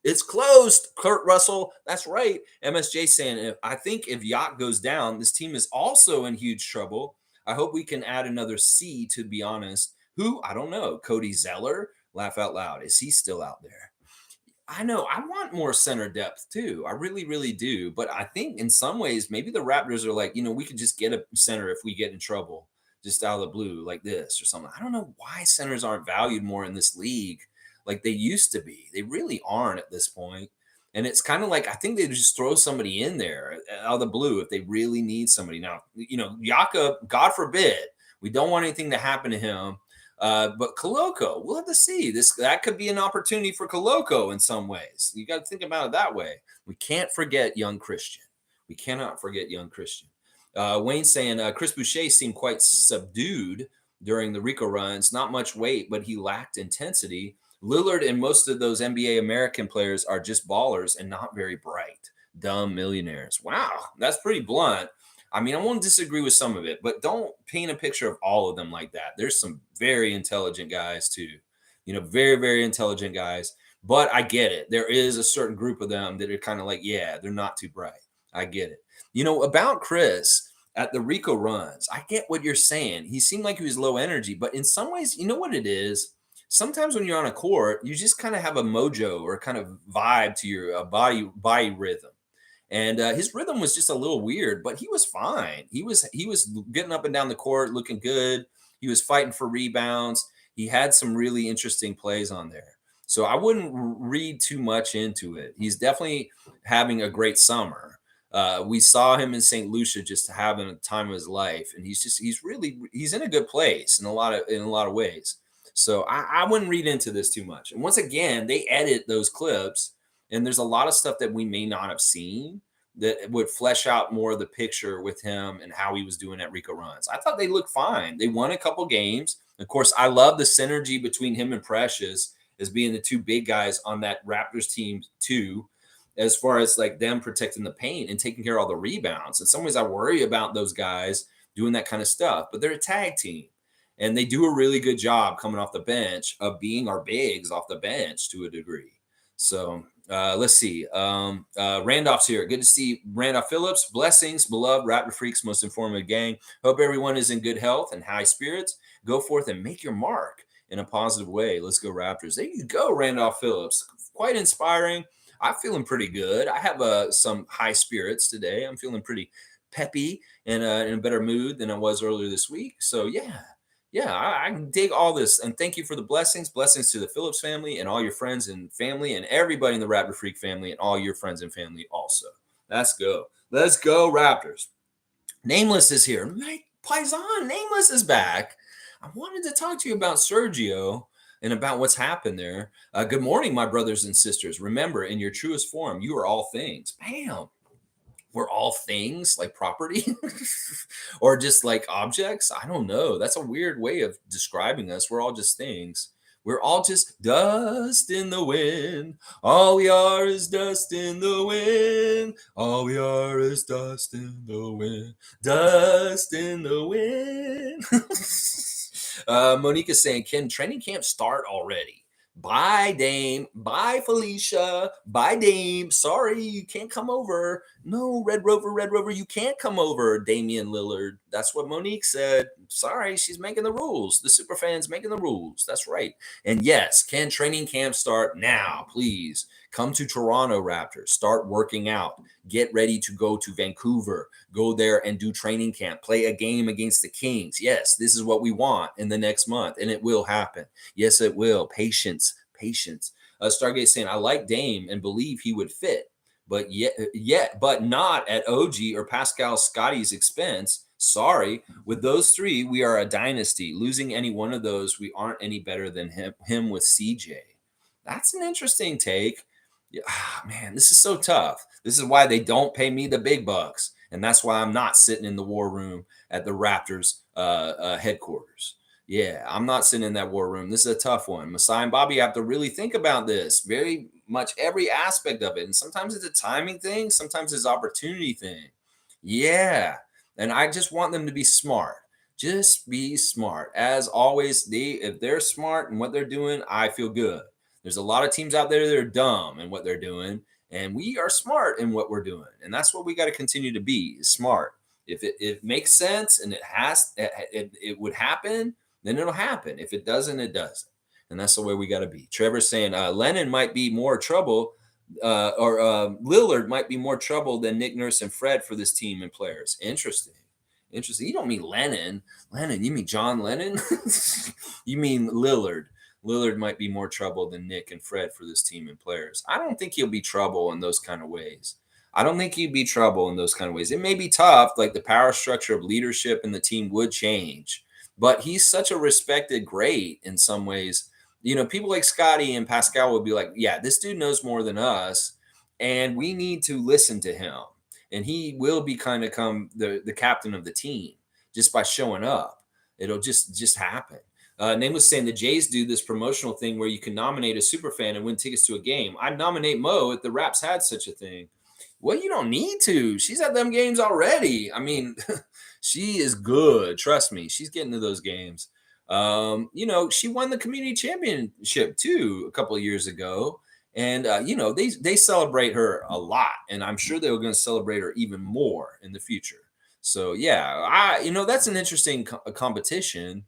It's closed, Kurt Russell. That's right. MSJ saying, I think if Yacht goes down, this team is also in huge trouble. I hope we can add another C, to be honest. Who? I don't know. Cody Zeller? Laugh out loud. Is he still out there? I know. I want more center depth too. I really, really do. But I think in some ways, maybe the Raptors are like, we could just get a center if we get in trouble, just out of the blue like this or something. I don't know why centers aren't valued more in this league like they used to be. They really aren't at this point. And it's kind of like, I think they just throw somebody in there out of the blue if they really need somebody. Now, Yaka, God forbid, we don't want anything to happen to him. But Koloko, we'll have to see. That could be an opportunity for Koloko in some ways. You got to think about it that way. We can't forget young Christian. We cannot forget young Christian. Wayne saying Chris Boucher seemed quite subdued during the Rico runs. Not much weight, but he lacked intensity. Lillard and most of those NBA American players are just ballers and not very bright. Dumb millionaires. Wow, that's pretty blunt. I mean, I won't disagree with some of it, but don't paint a picture of all of them like that. There's some very intelligent guys too, very, very intelligent guys. But I get it. There is a certain group of them that are kind of like, yeah, they're not too bright. I get it. About Chris at the Rico runs, I get what you're saying. He seemed like he was low energy, but in some ways, you know what it is? Sometimes when you're on a court, you just kind of have a mojo or kind of vibe to your body rhythm. And his rhythm was just a little weird, but he was fine. He was getting up and down the court, looking good. He was fighting for rebounds. He had some really interesting plays on there. So I wouldn't read too much into it. He's definitely having a great summer. We saw him in St. Lucia just having a time of his life, and he's in a good place in a lot of ways. So I wouldn't read into this too much. And once again, they edit those clips, and there's a lot of stuff that we may not have seen that would flesh out more of the picture with him and how he was doing at Rico Runs. I thought they looked fine. They won a couple games. Of course, I love the synergy between him and Precious as being the two big guys on that Raptors team too, as far as like them protecting the paint and taking care of all the rebounds. In some ways, I worry about those guys doing that kind of stuff, but they're a tag team and they do a really good job coming off the bench of being our bigs off the bench to a degree. So let's see. Randolph's here. Good to see Randolph Phillips. Blessings, beloved Raptor Freaks, most informative gang. Hope everyone is in good health and high spirits. Go forth and make your mark in a positive way. Let's go Raptors. There you go, Randolph Phillips. Quite inspiring. I'm feeling pretty good. I have some high spirits today. I'm feeling pretty peppy and in a better mood than I was earlier this week. So yeah, I dig all this. And thank you for the blessings. Blessings to the Phillips family and all your friends and family and everybody in the Raptor Freak family and all your friends and family also. Let's go. Let's go, Raptors. Nameless is here. Mike Paisan, Nameless is back. I wanted to talk to you about Sergio and about what's happened there. Good morning, my brothers and sisters. Remember, in your truest form, you are all things. Bam. We're all things like property or just like objects. I don't know. That's a weird way of describing us. We're all just things. We're all just dust in the wind. All we are is dust in the wind. All we are is dust in the wind. Dust in the wind. Monique is saying, can training camp start already? Bye, Dame. Bye, Felicia. Bye, Dame. Sorry, you can't come over. No, Red Rover, you can't come over, Damian Lillard. That's what Monique said. Sorry, she's making the rules. The super fans making the rules. That's right. And yes, can training camp start now, please? Come to Toronto, Raptors. Start working out. Get ready to go to Vancouver. Go there and do training camp. Play a game against the Kings. Yes, this is what we want in the next month, and it will happen. Yes, it will. Patience. Stargate saying, I like Dame and believe he would fit, but but not at OG or Pascal Scotty's expense. Sorry, with those three, we are a dynasty. Losing any one of those, we aren't any better than him with CJ. That's an interesting take. Yeah, man, this is so tough. This is why they don't pay me the big bucks, and that's why I'm not sitting in the war room at the Raptors headquarters. Yeah, I'm not sitting in that war room. This is a tough one. Masai and Bobby have to really think about this, very much every aspect of it. And sometimes it's a timing thing, sometimes it's opportunity thing. Yeah. And I just want them to be smart. Just be smart. As always, if they're smart in what they're doing, I feel good. There's a lot of teams out there that are dumb in what they're doing, and we are smart in what we're doing. And that's what we got to continue to be, smart. If it makes sense and it would happen, then it'll happen. If it doesn't, it doesn't. And that's the way we got to be. Trevor's saying Lennon might be more trouble, or Lillard might be more trouble than Nick Nurse and Fred for this team and players. Interesting. You don't mean Lennon. Lennon, you mean John Lennon? You mean Lillard. Lillard might be more trouble than Nick and Fred for this team and players. I don't think he'll be trouble in those kind of ways. It may be tough, like the power structure of leadership in the team would change. But he's such a respected great in some ways. You know, people like Scotty and Pascal would be like, yeah, this dude knows more than us, and we need to listen to him. And he will be kind of the captain of the team just by showing up. It'll just happen. Name was saying the Jays do this promotional thing where you can nominate a super fan and win tickets to a game. I'd nominate Mo if the Raps had such a thing. Well, you don't need to. She's at them games already. I mean, she is good. Trust me. She's getting to those games. She won the community championship too a couple of years ago. And, they celebrate her a lot. And I'm sure they were going to celebrate her even more in the future. So, yeah, that's an interesting competition.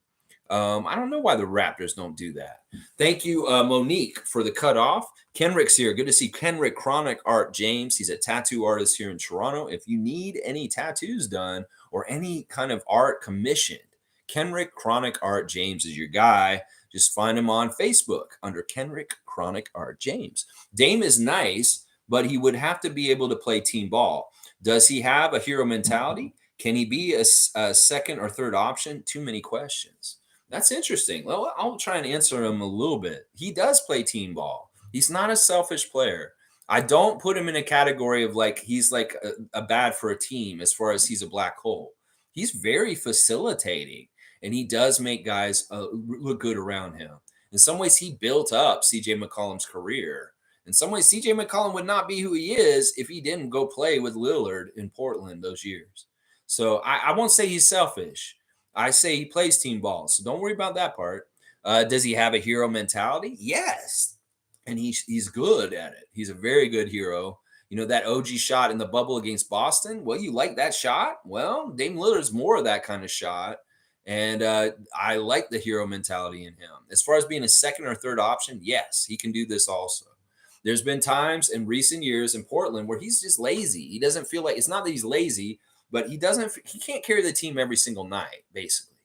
I don't know why the Raptors don't do that. Thank you, Monique, for the cutoff. Kenrick's here. Good to see Kenrick Chronic Art James. He's a tattoo artist here in Toronto. If you need any tattoos done or any kind of art commissioned, Kenrick Chronic Art James is your guy. Just find him on Facebook under Kenrick Chronic Art James. Dame is nice, but he would have to be able to play team ball. Does he have a hero mentality? Can he be a second or third option? Too many questions. That's interesting. Well, I'll try and answer him a little bit. He does play team ball. He's not a selfish player. I don't put him in a category of like he's like a bad for a team as far as he's a black hole. He's very facilitating, and he does make guys look good around him. In some ways, he built up CJ McCollum's career. In some ways, CJ McCollum would not be who he is if he didn't go play with Lillard in Portland those years. So I won't say he's selfish. I say he plays team ball. So don't worry about that part. Does he have a hero mentality? Yes. And he's good at it. He's a very good hero. You know, that OG shot in the bubble against Boston? Well, you like that shot? Well, Dame Lillard's more of that kind of shot. And I like the hero mentality in him. As far as being a second or third option, yes, he can do this also. There's been times in recent years in Portland where he's just lazy. He doesn't feel like it's not that he's lazy, but he can't carry the team every single night, basically.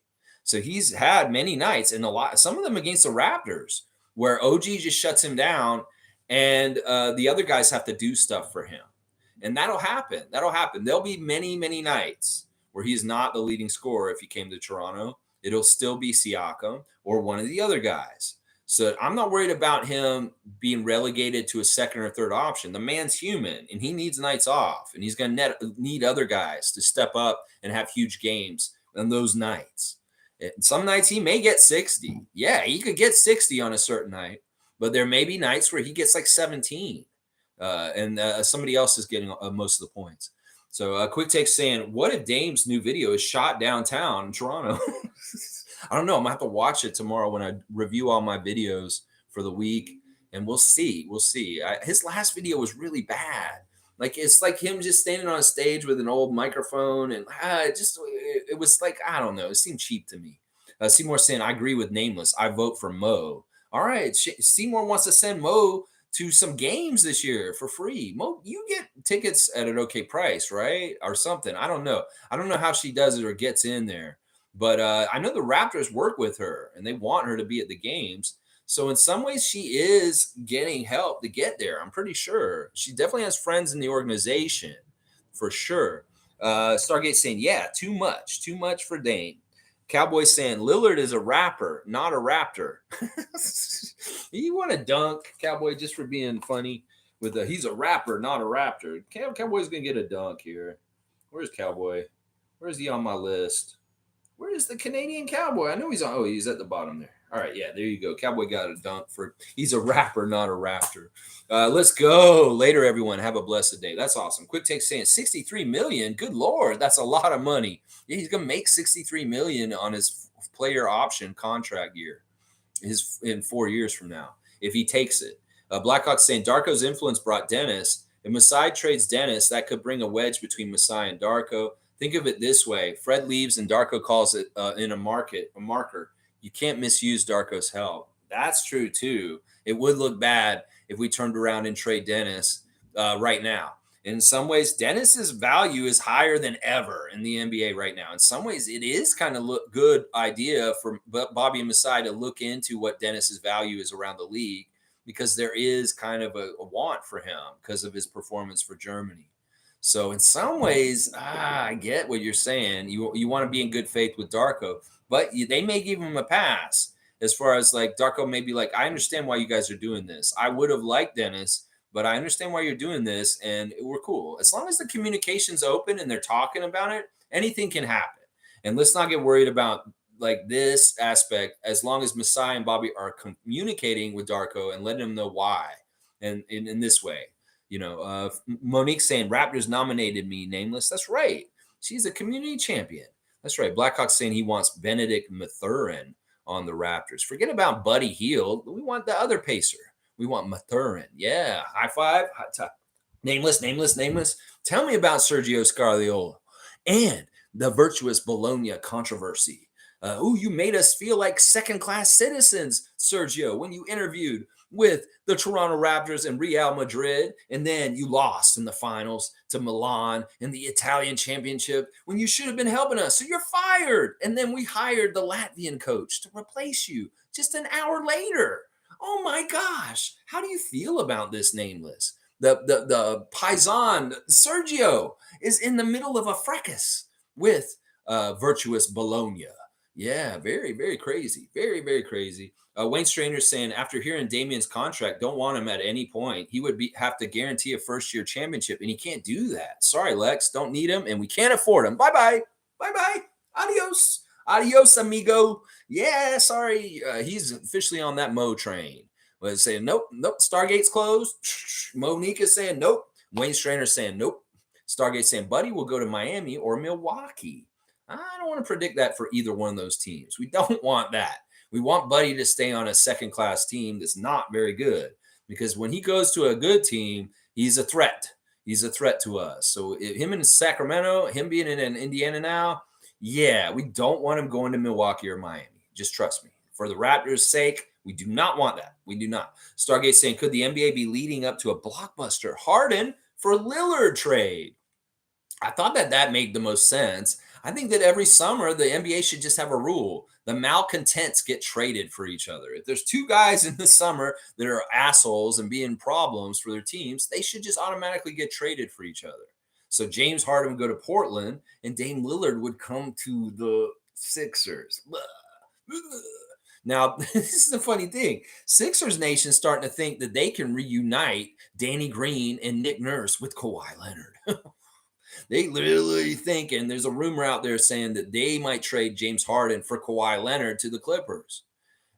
So he's had many nights and some of them against the Raptors where OG just shuts him down and the other guys have to do stuff for him. And that'll happen. That'll happen. There'll be many, many nights where he's not the leading scorer if he came to Toronto. It'll still be Siakam or one of the other guys. So I'm not worried about him being relegated to a second or third option. The man's human and he needs nights off, and he's going to need other guys to step up and have huge games on those nights. And some nights he may get 60. Yeah, he could get 60 on a certain night, but there may be nights where he gets like 17 and somebody else is getting most of the points. So a quick take saying, what if Dame's new video is shot downtown in Toronto? I don't know. I'm gonna have to watch it tomorrow when I review all my videos for the week, and we'll see. We'll see. His last video was really bad. Like it's like him just standing on a stage with an old microphone, and it was like I don't know. It seemed cheap to me. Seymour saying, I agree with Nameless. I vote for Mo. All right, Seymour wants to send Mo to some games this year for free. Mo, you get tickets at an okay price, right, or something. I don't know. I don't know how she does it or gets in there. But I know the Raptors work with her and they want her to be at the games. So in some ways, she is getting help to get there. I'm pretty sure. She definitely has friends in the organization for sure. Stargate saying, yeah, too much for Dame. Cowboy saying, Lillard is a rapper, not a raptor. You want to dunk, Cowboy, just for being funny he's a rapper, not a raptor. Cowboy's going to get a dunk here. Where's Cowboy? Where's he on my list? Where is the Canadian Cowboy? I know he's on. Oh, he's at the bottom there. All right, yeah, there you go. Cowboy got a dunk for. He's a rapper, not a raptor. Let's go. Later, everyone. Have a blessed day. That's awesome. Quick take saying 63 million. Good Lord, that's a lot of money. Yeah, he's gonna make 63 million on his player option contract year. In 4 years from now, if he takes it. Blackhawk saying Darko's influence brought Dennis. If Masai trades Dennis, that could bring a wedge between Masai and Darko. Think of it this way. Fred leaves and Darko calls it in a marker. You can't misuse Darko's help. That's true, too. It would look bad if we turned around and trade Dennis right now. In some ways, Dennis's value is higher than ever in the NBA right now. In some ways, it is kind of good idea for Bobby and Masai to look into what Dennis's value is around the league because there is kind of a want for him because of his performance for Germany. So in some ways, I get what you're saying. You want to be in good faith with Darko, but they may give him a pass as far as like Darko may be like, I understand why you guys are doing this. I would have liked Dennis, but I understand why you're doing this, and we're cool. As long as the communication's open and they're talking about it, anything can happen. And let's not get worried about like this aspect as long as Masai and Bobby are communicating with Darko and letting him know why and in this way. You know, Monique saying Raptors nominated me, Nameless. That's right. She's a community champion. That's right. Blackhawk saying he wants Benedict Mathurin on the Raptors. Forget about Buddy Hield. We want the other Pacer. We want Mathurin. Yeah. High five. High top. Nameless. Tell me about Sergio Scarliola and the virtuous Bologna controversy. You made us feel like second-class citizens, Sergio, when you interviewed with the Toronto Raptors and Real Madrid, and then you lost in the finals to Milan in the Italian championship when you should have been helping us. So you're fired. And then we hired the Latvian coach to replace you just an hour later. Oh my gosh. How do you feel about this, Nameless? The paisan Sergio is in the middle of a fracas with virtuous Bologna. Yeah, very, very crazy. Very, very crazy. Wayne Strainer saying after hearing Damian's contract, don't want him at any point. He would have to guarantee a first year championship, and he can't do that. Sorry, Lex, don't need him, and we can't afford him. Bye bye, bye bye, adios, adios, amigo. Yeah, sorry, he's officially on that Mo train. Was saying nope, nope. Stargate's closed. Monique is saying nope. Wayne Strainer saying nope. Stargate saying Buddy will go to Miami or Milwaukee. I don't want to predict that for either one of those teams. We don't want that. We want Buddy to stay on a second class team that's not very good because when he goes to a good team, he's a threat. He's a threat to us. So him in Sacramento, him being in Indiana now, yeah, we don't want him going to Milwaukee or Miami. Just trust me. For the Raptors' sake, we do not want that. We do not. Stargate saying, could the NBA be leading up to a blockbuster Harden for Lillard trade? I thought that made the most sense. I think that every summer the NBA should just have a rule. The malcontents get traded for each other. If there's two guys in the summer that are assholes and being problems for their teams, they should just automatically get traded for each other. So James Harden would go to Portland and Dame Lillard would come to the Sixers. Now, this is the funny thing. Sixers Nation starting to think that they can reunite Danny Green and Nick Nurse with Kawhi Leonard. They literally think, and there's a rumor out there saying that they might trade James Harden for Kawhi Leonard to the Clippers.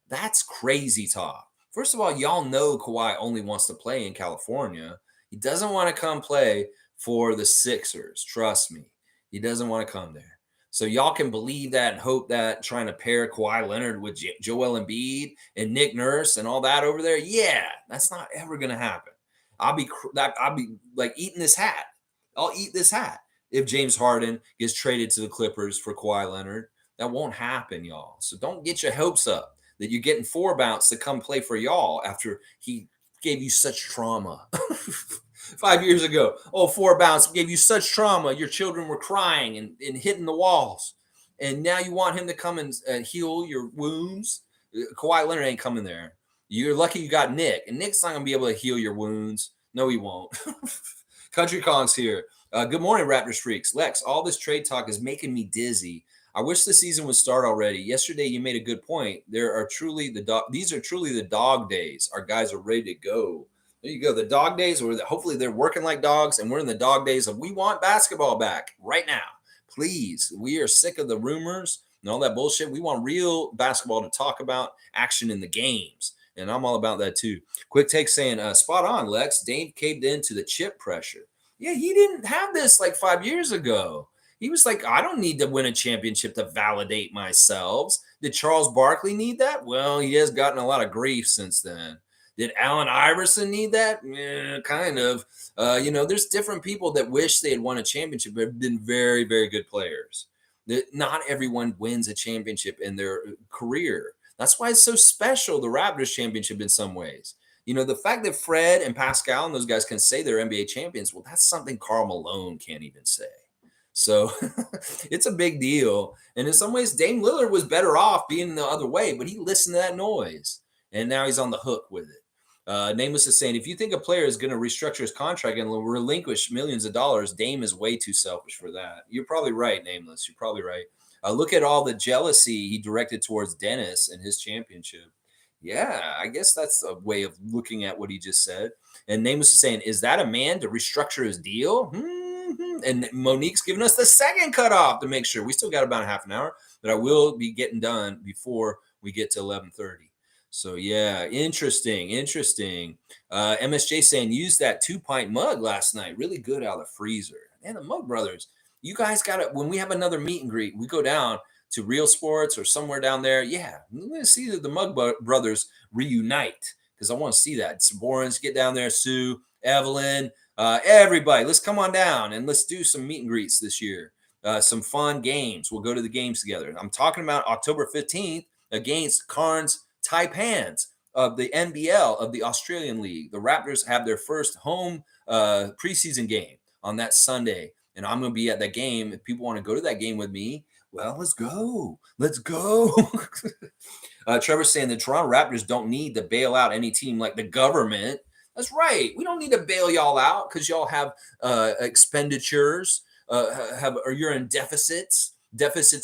That's crazy talk. First of all, y'all know Kawhi only wants to play in California. He doesn't want to come play for the Sixers. Trust me. He doesn't want to come there. So y'all can believe that and hope that trying to pair Kawhi Leonard with Joel Embiid and Nick Nurse and all that over there. Yeah, that's not ever going to happen. I'll be like eating this hat. I'll eat this hat if James Harden gets traded to the Clippers for Kawhi Leonard. That won't happen, y'all. So don't get your hopes up that you're getting 4-bounce to come play for y'all after he gave you such trauma 5 years ago. Oh, 4-bounce gave you such trauma. Your children were crying and hitting the walls. And now you want him to come and heal your wounds. Kawhi Leonard ain't coming there. You're lucky you got Nick. And Nick's not going to be able to heal your wounds. No, he won't. Country Kong's here. Good morning, Raptors freaks. Lex, all this trade talk is making me dizzy. I wish the season would start already. Yesterday, you made a good point. These are truly the dog days. Our guys are ready to go. There you go. The dog days, or hopefully they're working like dogs, and we're in the dog days of we want basketball back right now. Please, we are sick of the rumors and all that bullshit. We want real basketball to talk about, action in the games. And I'm all about that too. Quick take saying, spot on, Lex. Dame caved into the chip pressure. Yeah, he didn't have this like 5 years ago. He was like, I don't need to win a championship to validate myself. Did Charles Barkley need that? Well, he has gotten a lot of grief since then. Did Allen Iverson need that? Yeah, kind of. There's different people that wish they had won a championship, but have been very, very good players. Not everyone wins a championship in their career. That's why it's so special, the Raptors championship in some ways. The fact that Fred and Pascal and those guys can say they're NBA champions, well, that's something Karl Malone can't even say. So it's a big deal. And in some ways, Dame Lillard was better off being the other way, but he listened to that noise. And now he's on the hook with it. Nameless is saying, if you think a player is going to restructure his contract and relinquish millions of dollars, Dame is way too selfish for that. You're probably right, Nameless. You're probably right. Look at all the jealousy he directed towards Dennis and his championship. Yeah, I guess that's a way of looking at what he just said. And Nameless is saying, is that a man to restructure his deal? And Monique's giving us the second cutoff to make sure. We still got about a half an hour, but I will be getting done before we get to 11:30. So, yeah, interesting. MSJ saying, use that 2-pint mug last night. Really good out of the freezer. And the Mug Brothers, you guys got to, when we have another meet and greet, we go down to Real Sports or somewhere down there. Yeah, I'm going to see the Mug Brothers reunite because I want to see that. Saborans, get down there. Sue, Evelyn, everybody, let's come on down and let's do some meet and greets this year. Some fun games. We'll go to the games together. I'm talking about October 15th against Cairns Taipans of the NBL of the Australian League. The Raptors have their first home preseason game on that Sunday. And I'm going to be at that game. If people want to go to that game with me, well, let's go. Trevor's saying the Toronto Raptors don't need to bail out any team like the government. That's right. We don't need to bail y'all out because y'all have expenditures, or you're in deficits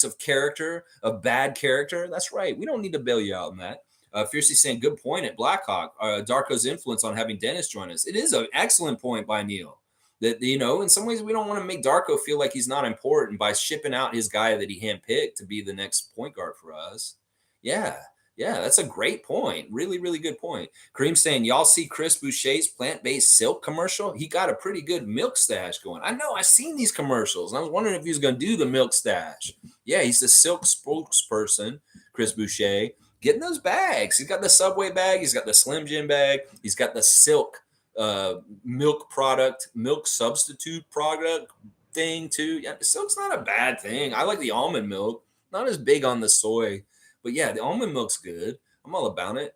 of character, of bad character. That's right. We don't need to bail you out on that. Fiercely saying, good point at Blackhawk. Darko's influence on having Dennis join us. It is an excellent point by Neil. That, in some ways we don't want to make Darko feel like he's not important by shipping out his guy that he handpicked to be the next point guard for us. Yeah, yeah, that's a great point. Really, really good point. Kareem saying, y'all see Chris Boucher's plant-based silk commercial? He got a pretty good milk stash going. I know, I've seen these commercials. And I was wondering if he was going to do the milk stash. Yeah, he's the silk spokesperson, Chris Boucher, getting those bags. He's got the Subway bag. He's got the Slim Jim bag. He's got the silk milk substitute product thing too. Yeah, silk's not a bad thing. I like the almond milk. Not as big on the soy. But yeah, the almond milk's good. I'm all about it.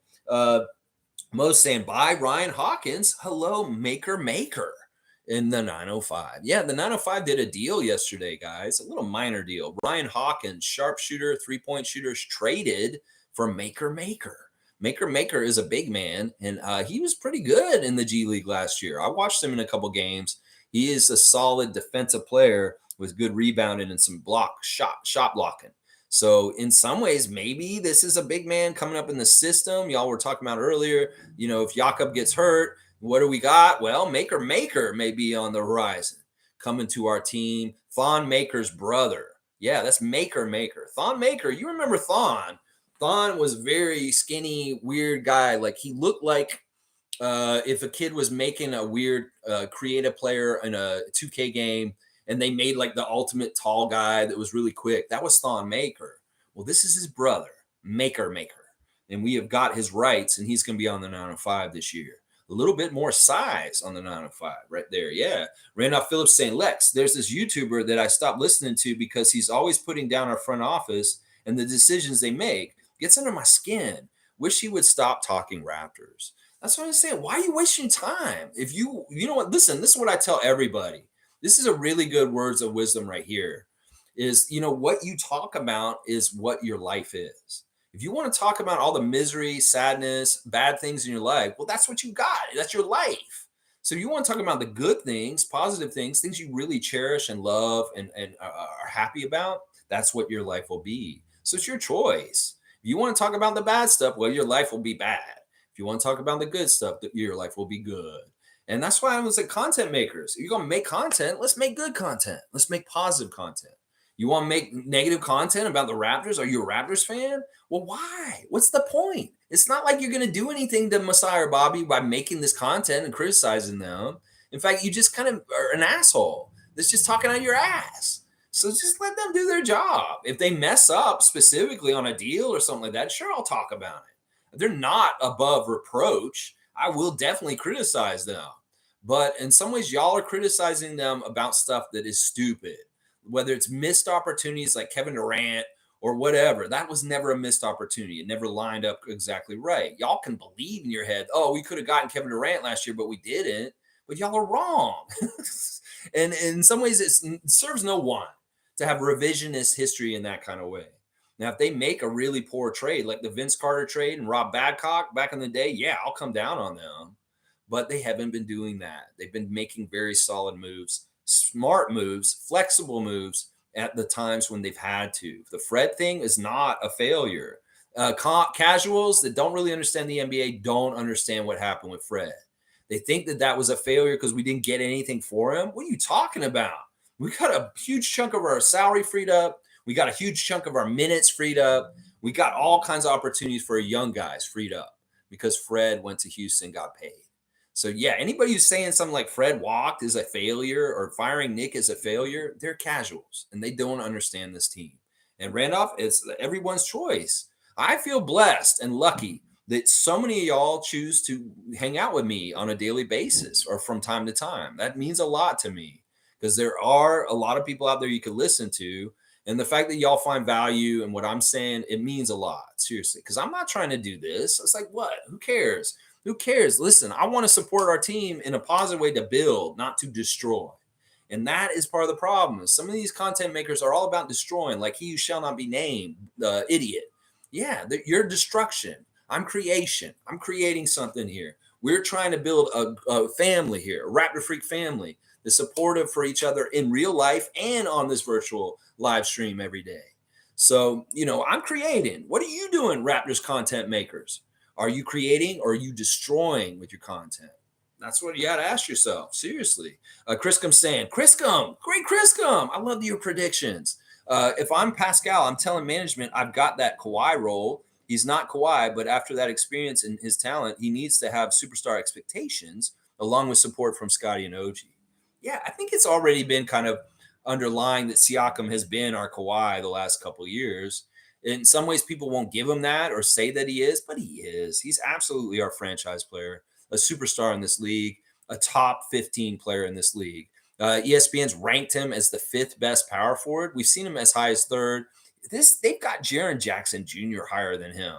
Mo's saying, bye, Ryan Hawkins. Hello, Maker in the 905. Yeah, the 905 did a deal yesterday, guys. A little minor deal. Ryan Hawkins, sharpshooter, three-point shooters, traded for Maker. Maker is a big man, and he was pretty good in the G League last year. I watched him in a couple games. He is a solid defensive player with good rebounding and some shot blocking. So in some ways, maybe this is a big man coming up in the system. Y'all were talking about earlier, if Jakob gets hurt, what do we got? Well, Maker may be on the horizon coming to our team. Thon Maker's brother. Yeah, that's Maker. Thon Maker, you remember Thon. Thon was very skinny, weird guy. Like he looked like if a kid was making a weird creative player in a 2K game, and they made like the ultimate tall guy that was really quick. That was Thon Maker. Well, this is his brother, Maker. And we have got his rights, and he's going to be on the 905 this year. A little bit more size on the 905 right there. Yeah. Randolph Phillips saying, Lex, there's this YouTuber that I stopped listening to because he's always putting down our front office and the decisions they make. Gets under my skin. Wish he would stop talking Raptors. That's what I'm saying. Why are you wasting time? If you know what, listen, this is what I tell everybody. This is a really good words of wisdom right here is, what you talk about is what your life is. If you want to talk about all the misery, sadness, bad things in your life, well, that's what you got. That's your life. So you want to talk about the good things, positive things you really cherish and love and are happy about. That's what your life will be. So it's your choice. If you want to talk about the bad stuff, well, your life will be bad. If you want to talk about the good stuff, your life will be good. And that's why I was like content makers. If you're going to make content, let's make good content. Let's make positive content. You want to make negative content about the Raptors? Are you a Raptors fan? Well, why? What's the point? It's not like you're going to do anything to Masai or Bobby by making this content and criticizing them. In fact, you just kind of are an asshole that's just talking out your ass. So just let them do their job. If they mess up specifically on a deal or something like that, sure, I'll talk about it. They're not above reproach. I will definitely criticize them. But in some ways, y'all are criticizing them about stuff that is stupid, whether it's missed opportunities like Kevin Durant or whatever. That was never a missed opportunity. It never lined up exactly right. Y'all can believe in your head, oh, we could have gotten Kevin Durant last year, but we didn't. But y'all are wrong. And in some ways, it serves no one to have revisionist history in that kind of way. Now, if they make a really poor trade, like the Vince Carter trade and Rob Babcock back in the day, yeah, I'll come down on them. But they haven't been doing that. They've been making very solid moves, smart moves, flexible moves at the times when they've had to. The Fred thing is not a failure. Casuals that don't really understand the NBA don't understand what happened with Fred. They think that was a failure because we didn't get anything for him. What are you talking about? We got a huge chunk of our salary freed up. We got a huge chunk of our minutes freed up. We got all kinds of opportunities for young guys freed up because Fred went to Houston, got paid. So, yeah, anybody who's saying something like Fred walked is a failure or firing Nick is a failure, they're casuals and they don't understand this team. And Randolph, it's everyone's choice. I feel blessed and lucky that so many of y'all choose to hang out with me on a daily basis or from time to time. That means a lot to me because there are a lot of people out there you could listen to. And the fact that y'all find value in what I'm saying, it means a lot, seriously, because I'm not trying to do this. It's like, what? Who cares? Who cares? Listen, I want to support our team in a positive way to build, not to destroy. And that is part of the problem. Some of these content makers are all about destroying, like he who shall not be named, the idiot. Yeah, you're destruction. I'm creation. I'm creating something here. We're trying to build a family here, a Raptor Freak family, that's supportive for each other in real life and on this virtual live stream every day. So, I'm creating. What are you doing, Raptors content makers? Are you creating or are you destroying with your content? That's what you got to ask yourself. Seriously. Chriscom saying, Chriscom, great Chriscom. I love your predictions. If I'm Pascal, I'm telling management I've got that Kawhi role. He's not Kawhi, but after that experience and his talent, he needs to have superstar expectations along with support from Scotty and OG. Yeah, I think it's already been kind of underlying that Siakam has been our Kawhi the last couple of years. In some ways, people won't give him that or say that he is, but he is. He's absolutely our franchise player, a superstar in this league, a top 15 player in this league. ESPN's ranked him as the 5th best power forward. We've seen him as high as 3rd. They've got Jaren Jackson Jr. higher than him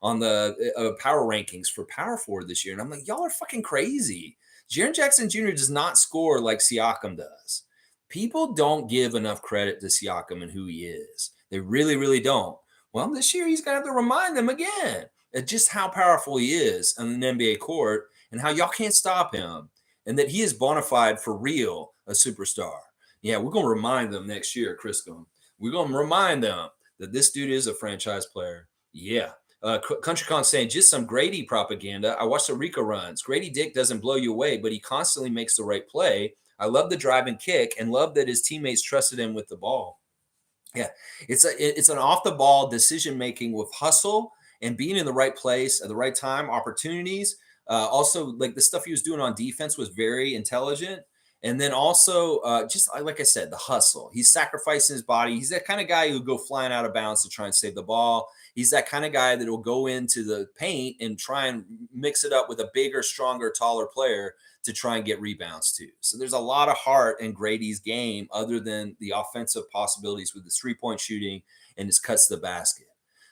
on the power rankings for power forward this year. And I'm like, y'all are fucking crazy. Jaren Jackson Jr. does not score like Siakam does. People don't give enough credit to Siakam and who he is. They really, really don't. Well, this year he's going to have to remind them again just how powerful he is on an NBA court and how y'all can't stop him and that he is bona fide for real, a superstar. Yeah, we're going to remind them next year, Chriscom. We're going to remind them that this dude is a franchise player. Yeah. CountryCon saying just some Grady propaganda. I watched the Rico runs. Grady Dick doesn't blow you away, but he constantly makes the right play. I love the drive and kick and love that his teammates trusted him with the ball. Yeah, it's an off the ball decision making with hustle and being in the right place at the right time, opportunities. Also, like the stuff he was doing on defense was very intelligent. And then also, just like I said, the hustle. He's sacrificing his body. He's that kind of guy who would go flying out of bounds to try and save the ball. He's that kind of guy that will go into the paint and try and mix it up with a bigger, stronger, taller player to try and get rebounds too. So there's a lot of heart in Grady's game other than the offensive possibilities with his 3-point shooting and his cuts to the basket.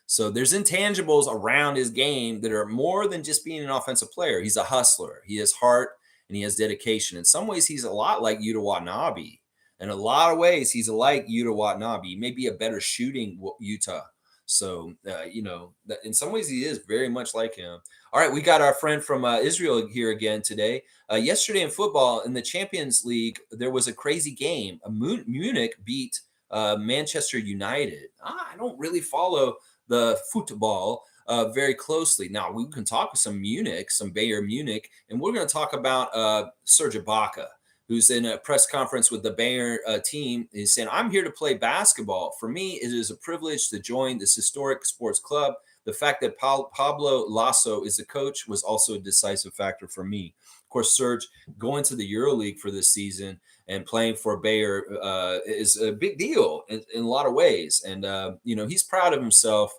So there's intangibles around his game that are more than just being an offensive player. He's a hustler. He has heart and he has dedication. In some ways, he's a lot like Yuta Watanabe. In a lot of ways, he's like Yuta Watanabe. He may be a better shooting Utah. So, in some ways, he is very much like him. All right, we got our friend from Israel here again today. Yesterday in football, in the Champions League, there was a crazy game. Munich beat Manchester United. I don't really follow the football very closely. Now, we can talk with some Bayern Munich, and we're going to talk about Serge Ibaka, who's in a press conference with the Bayern team. He's saying, I'm here to play basketball. For me, it is a privilege to join this historic sports club. The fact that Pablo Lasso is the coach was also a decisive factor for me. Of course, Serge going to the EuroLeague for this season and playing for Bayer is a big deal in a lot of ways. And, he's proud of himself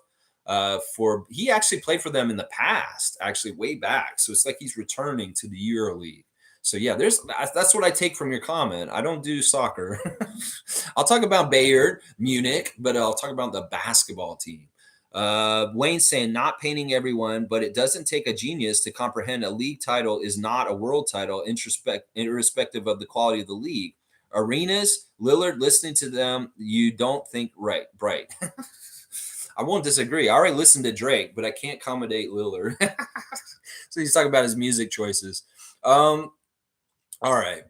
he actually played for them in the past, actually way back. So it's like he's returning to the EuroLeague. So yeah, that's what I take from your comment. I don't do soccer. I'll talk about Bayern Munich, but I'll talk about the basketball team. Wayne saying not painting everyone, but it doesn't take a genius to comprehend a league title is not a world title, irrespective of the quality of the league. Arenas, Lillard, listening to them, you don't think bright. I won't disagree. I already listened to Drake, but I can't accommodate Lillard. So he's talking about his music choices. All right.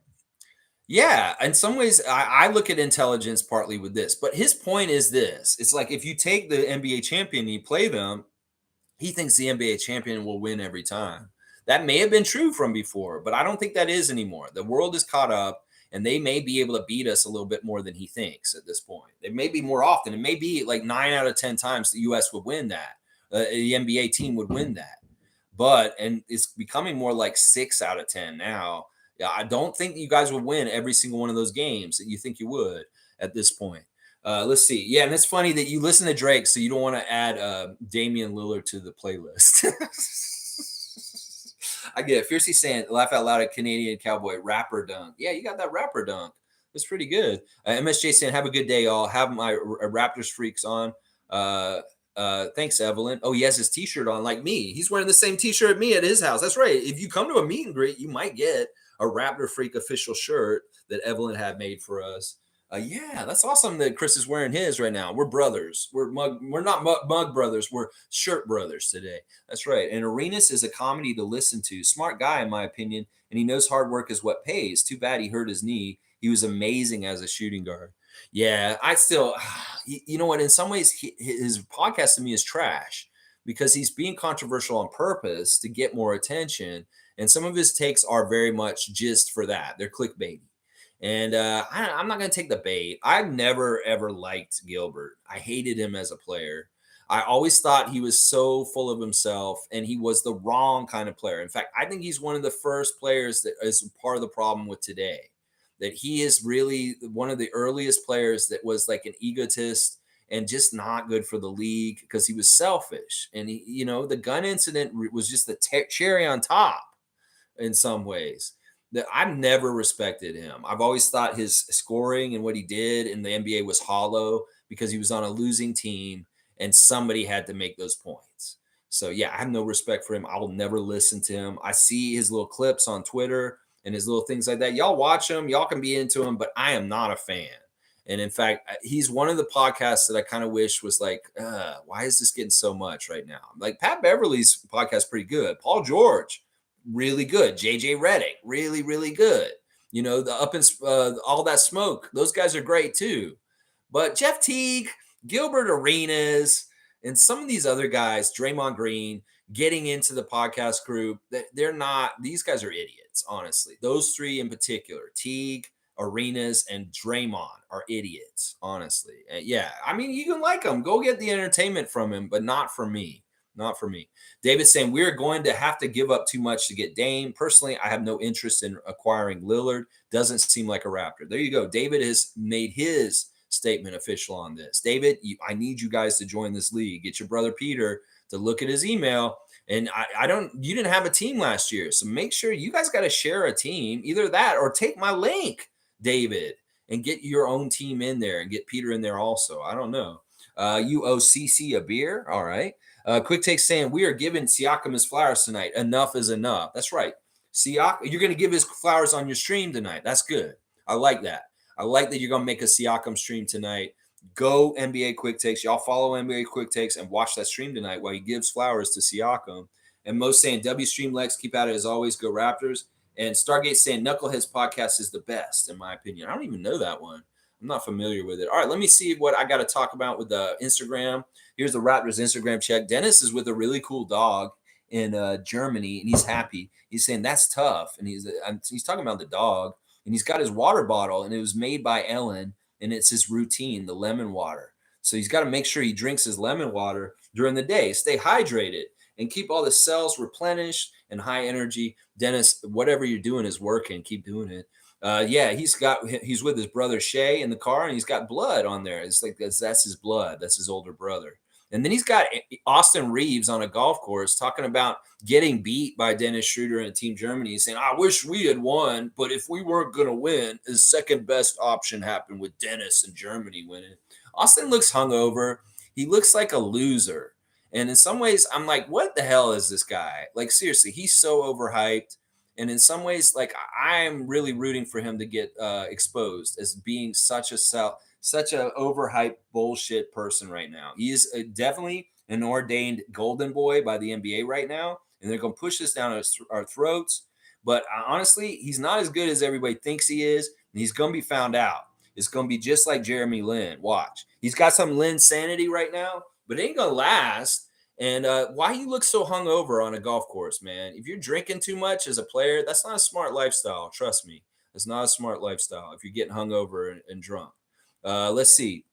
Yeah, in some ways, I look at intelligence partly with this, but his point is this. It's like if you take the NBA champion and you play them, he thinks the NBA champion will win every time. That may have been true from before, but I don't think that is anymore. The world is caught up, and they may be able to beat us a little bit more than he thinks at this point. It may be more often. It may be like 9 out of 10 times the U.S. would win that. The NBA team would win that. And it's becoming more like 6 out of 10 now. Yeah, I don't think you guys would win every single one of those games that you think you would at this point. Let's see. Yeah, and it's funny that you listen to Drake, so you don't want to add Damian Lillard to the playlist. I get it. Fiercely saying, laugh out loud at Canadian Cowboy, rapper dunk. Yeah, you got that rapper dunk. That's pretty good. MSJ saying, have a good day, all. Have my Raptors freaks on. Thanks, Evelyn. Oh, he has his t-shirt on like me. He's wearing the same t-shirt as me at his house. That's right. If you come to a meet and greet, you might get a Raptor Freak official shirt that Evelyn had made for us. Yeah, that's awesome that Chris is wearing his right now. We're brothers. We're not mug brothers. We're shirt brothers today. That's right. And Arenas is a comedy to listen to. Smart guy, in my opinion, and he knows hard work is what pays. Too bad he hurt his knee. He was amazing as a shooting guard. Yeah, I still, you know what? In some ways, his podcast to me is trash because he's being controversial on purpose to get more attention. And some of his takes are very much just for that. They're clickbait. And I'm not going to take the bait. I've never, ever liked Gilbert. I hated him as a player. I always thought he was so full of himself and he was the wrong kind of player. In fact, I think he's one of the first players that is part of the problem with today. That he is really one of the earliest players that was like an egotist and just not good for the league because he was selfish. And the gun incident was just the cherry on top in some ways. That I've never respected him. I've always thought his scoring and what he did in the NBA was hollow because he was on a losing team and somebody had to make those points. So yeah, I have no respect for him. I will never listen to him. I see his little clips on Twitter and his little things like that. Y'all watch him, y'all can be into him, but I am not a fan. And in fact, he's one of the podcasts that I kind of wish was like, why is this getting so much right now? Like Pat Beverly's podcast, pretty good. Paul George, really good. JJ Redick, really, really good. The up and all that smoke. Those guys are great too. But Jeff Teague, Gilbert Arenas, and some of these other guys, Draymond Green, getting into the podcast group, they're not, these guys are idiots, honestly. Those three in particular, Teague, Arenas, and Draymond are idiots, honestly. Yeah, I mean, you can like them. Go get the entertainment from him, but not for me. Not for me. David's saying we're going to have to give up too much to get Dame. Personally, I have no interest in acquiring Lillard. Doesn't seem like a Raptor. There you go. David has made his statement official on this. David, I need you guys to join this league. Get your brother Peter to look at his email. And you didn't have a team last year. So make sure you guys got to share a team, either that or take my link, David, and get your own team in there and get Peter in there also. I don't know. You owe CC a beer. All right. Quick Take saying we are giving Siakam his flowers tonight. Enough is enough. That's right. Siakam, you're going to give his flowers on your stream tonight. That's good. I like that. I like that you're going to make a Siakam stream tonight. Go NBA Quick Takes. Y'all follow NBA Quick Takes and watch that stream tonight while he gives flowers to Siakam. And Mo saying W Stream Lex, keep at it as always. Go Raptors. And Stargate saying Knuckleheads podcast is the best in my opinion. I don't even know that one. I'm not familiar with it. All right, let me see what I got to talk about with the Instagram. Here's the Raptors Instagram check. Dennis is with a really cool dog in Germany, and he's happy. He's saying that's tough, and he's talking about the dog, and he's got his water bottle, and it was made by Ellen, and it's his routine, the lemon water. So he's got to make sure he drinks his lemon water during the day, stay hydrated, and keep all the cells replenished and high energy. Dennis, whatever you're doing is working. Keep doing it. Yeah, he's with his brother Shay in the car, and he's got blood on there. It's like that's his blood. That's his older brother. And then he's got Austin Reeves on a golf course talking about getting beat by Dennis Schroeder and Team Germany. He's saying, I wish we had won, but if we weren't going to win, his second best option happened with Dennis and Germany winning. Austin looks hungover. He looks like a loser. And in some ways, I'm like, what the hell is this guy? Like, seriously, he's so overhyped. And in some ways, like, I'm really rooting for him to get exposed as being such a overhyped bullshit person right now. He is definitely an ordained golden boy by the NBA right now, and they're going to push this down our throats. But honestly, he's not as good as everybody thinks he is, and he's going to be found out. It's going to be just like Jeremy Lin. Watch. He's got some Lin sanity right now, but it ain't going to last. And why you look so hungover on a golf course, man? If you're drinking too much as a player, that's not a smart lifestyle. Trust me. It's not a smart lifestyle if you're getting hungover and drunk. Let's see.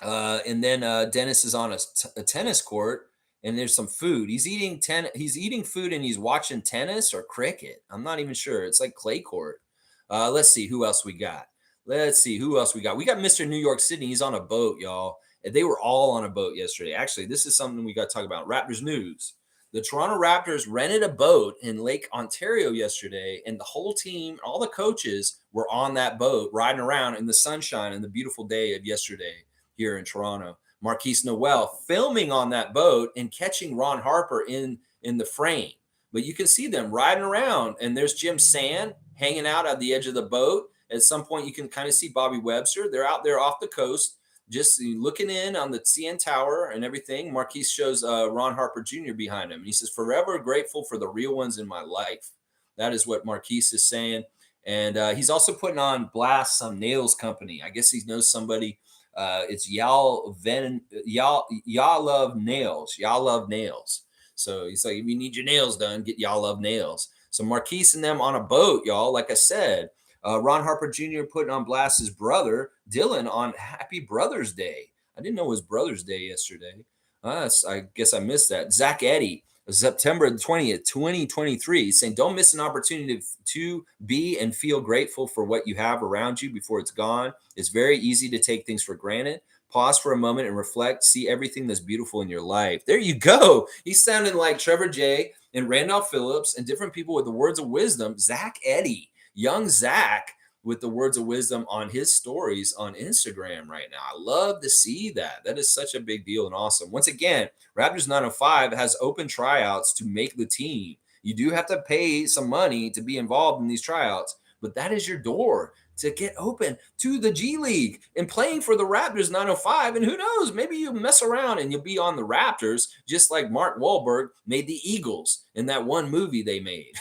And then Dennis is on a tennis court, and there's some food. He's eating food, and he's watching tennis or cricket. I'm not even sure. It's like clay court. Let's see who else we got. We got Mr. New York City. He's on a boat, y'all. They were all on a boat yesterday. Actually, this is something we got to talk about. Raptors news. The Toronto Raptors rented a boat in Lake Ontario yesterday, and the whole team, all the coaches were on that boat riding around in the sunshine and the beautiful day of yesterday here in Toronto. Marquise Noel filming on that boat and catching Ron Harper in the frame. But you can see them riding around, and there's Jim Sand hanging out at the edge of the boat. At some point, you can kind of see Bobby Webster. They're out there off the coast, just looking in on the CN Tower and everything. Marquise shows Ron Harper Jr. behind him. And he says, "Forever grateful for the real ones in my life." That is what Marquise is saying. And he's also putting on blast some nails company. I guess he knows somebody. It's Y'all Love Nails. Y'all Love Nails. So he's like, if you need your nails done, get Y'all Love Nails. So Marquise and them on a boat, y'all. Like I said, Ron Harper Jr. putting on blast his brother Dylan on Happy Brothers Day. I didn't know it was Brothers Day yesterday. I guess I missed that. Zach Eddy, September 20th, 2023, saying, "Don't miss an opportunity to be and feel grateful for what you have around you before it's gone. It's very easy to take things for granted. Pause for a moment and reflect. See everything that's beautiful in your life." There you go. He's sounding like Trevor J and Randolph Phillips and different people with the words of wisdom. Zach Eddy, young Zach, with the words of wisdom on his stories on Instagram right now. I love to see that. That is such a big deal and awesome. Once again, Raptors 905 has open tryouts to make the team. You do have to pay some money to be involved in these tryouts, but that is your door to get open to the G League and playing for the Raptors 905. And who knows, maybe you mess around and you'll be on the Raptors, just like Mark Wahlberg made the Eagles in that one movie they made.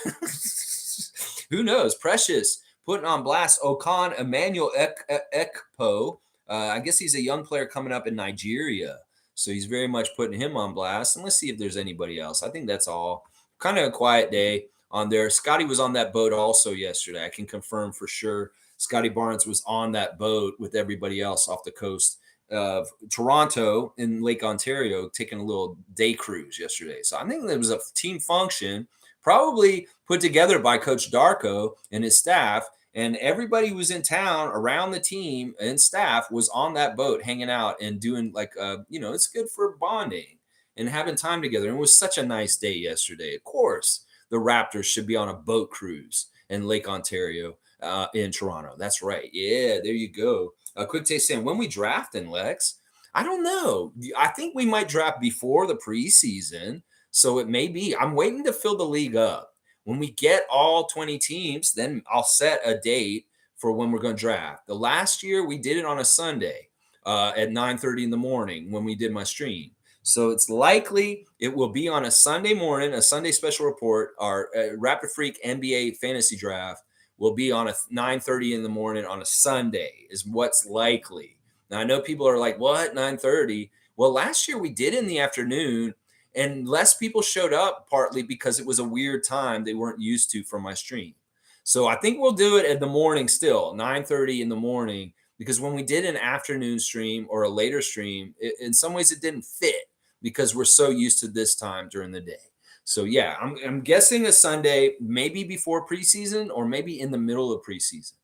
Who knows? Precious putting on blast Okan Emmanuel Ekpo. I guess he's a young player coming up in Nigeria. So he's very much putting him on blast. And let's see if there's anybody else. I think that's all. Kind of a quiet day on there. Scotty was on that boat also yesterday. I can confirm for sure. Scotty Barnes was on that boat with everybody else off the coast of Toronto in Lake Ontario, taking a little day cruise yesterday. So I think there was a team function, probably put together by Coach Darko and his staff. And everybody who was in town around the team and staff was on that boat hanging out and doing it's good for bonding and having time together. And it was such a nice day yesterday. Of course, the Raptors should be on a boat cruise in Lake Ontario in Toronto. That's right. Yeah, there you go. Quick taste saying, when we drafting, Lex, I don't know. I think we might draft before the preseason. So it may be. I'm waiting to fill the league up. When we get all 20 teams, then I'll set a date for when we're going to draft. The last year, we did it on a Sunday at 9:30 in the morning when we did my stream. So it's likely it will be on a Sunday morning, a Sunday special report. Our Rapid Freak NBA fantasy draft will be on a 9:30 in the morning on a Sunday is what's likely. Now, I know people are like, what, 9:30? Well, last year we did in the afternoon, and less people showed up partly because it was a weird time they weren't used to from my stream. So I think we'll do it in the morning still, 9:30 in the morning, because when we did an afternoon stream or a later stream, in some ways it didn't fit because we're so used to this time during the day. So yeah, I'm guessing a Sunday, maybe before preseason or maybe in the middle of preseason.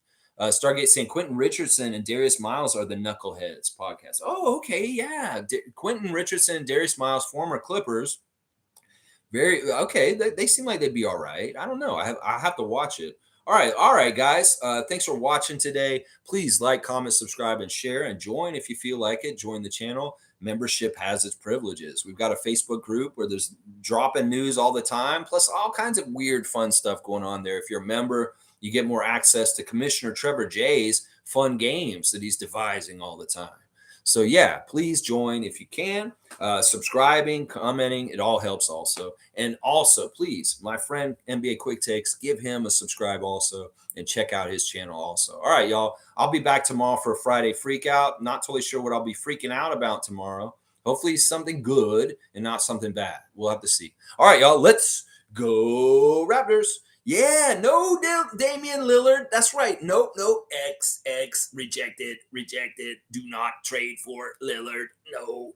Stargate saying Quentin Richardson and Darius Miles are the Knuckleheads podcast. Oh, okay, yeah. Quentin Richardson and Darius Miles, former Clippers. Very okay. They seem like they'd be all right. I don't know. I have to watch it. All right, guys. Thanks for watching today. Please like, comment, subscribe, and share, and join if you feel like it. Join the channel. Membership has its privileges. We've got a Facebook group where there's dropping news all the time, plus all kinds of weird, fun stuff going on there. If you're a member, you get more access to Commissioner Trevor J's fun games that he's devising all the time. So yeah, please join if you can. Subscribing, commenting, it all helps also. And also, please, my friend NBA Quick Takes, give him a subscribe also and check out his channel also. All right, y'all. I'll be back tomorrow for a Friday freak out. Not totally sure what I'll be freaking out about tomorrow. Hopefully something good and not something bad. We'll have to see. All right, y'all. Let's go Raptors. Yeah, no Damian Lillard. That's right. Nope. X rejected. Do not trade for Lillard. No.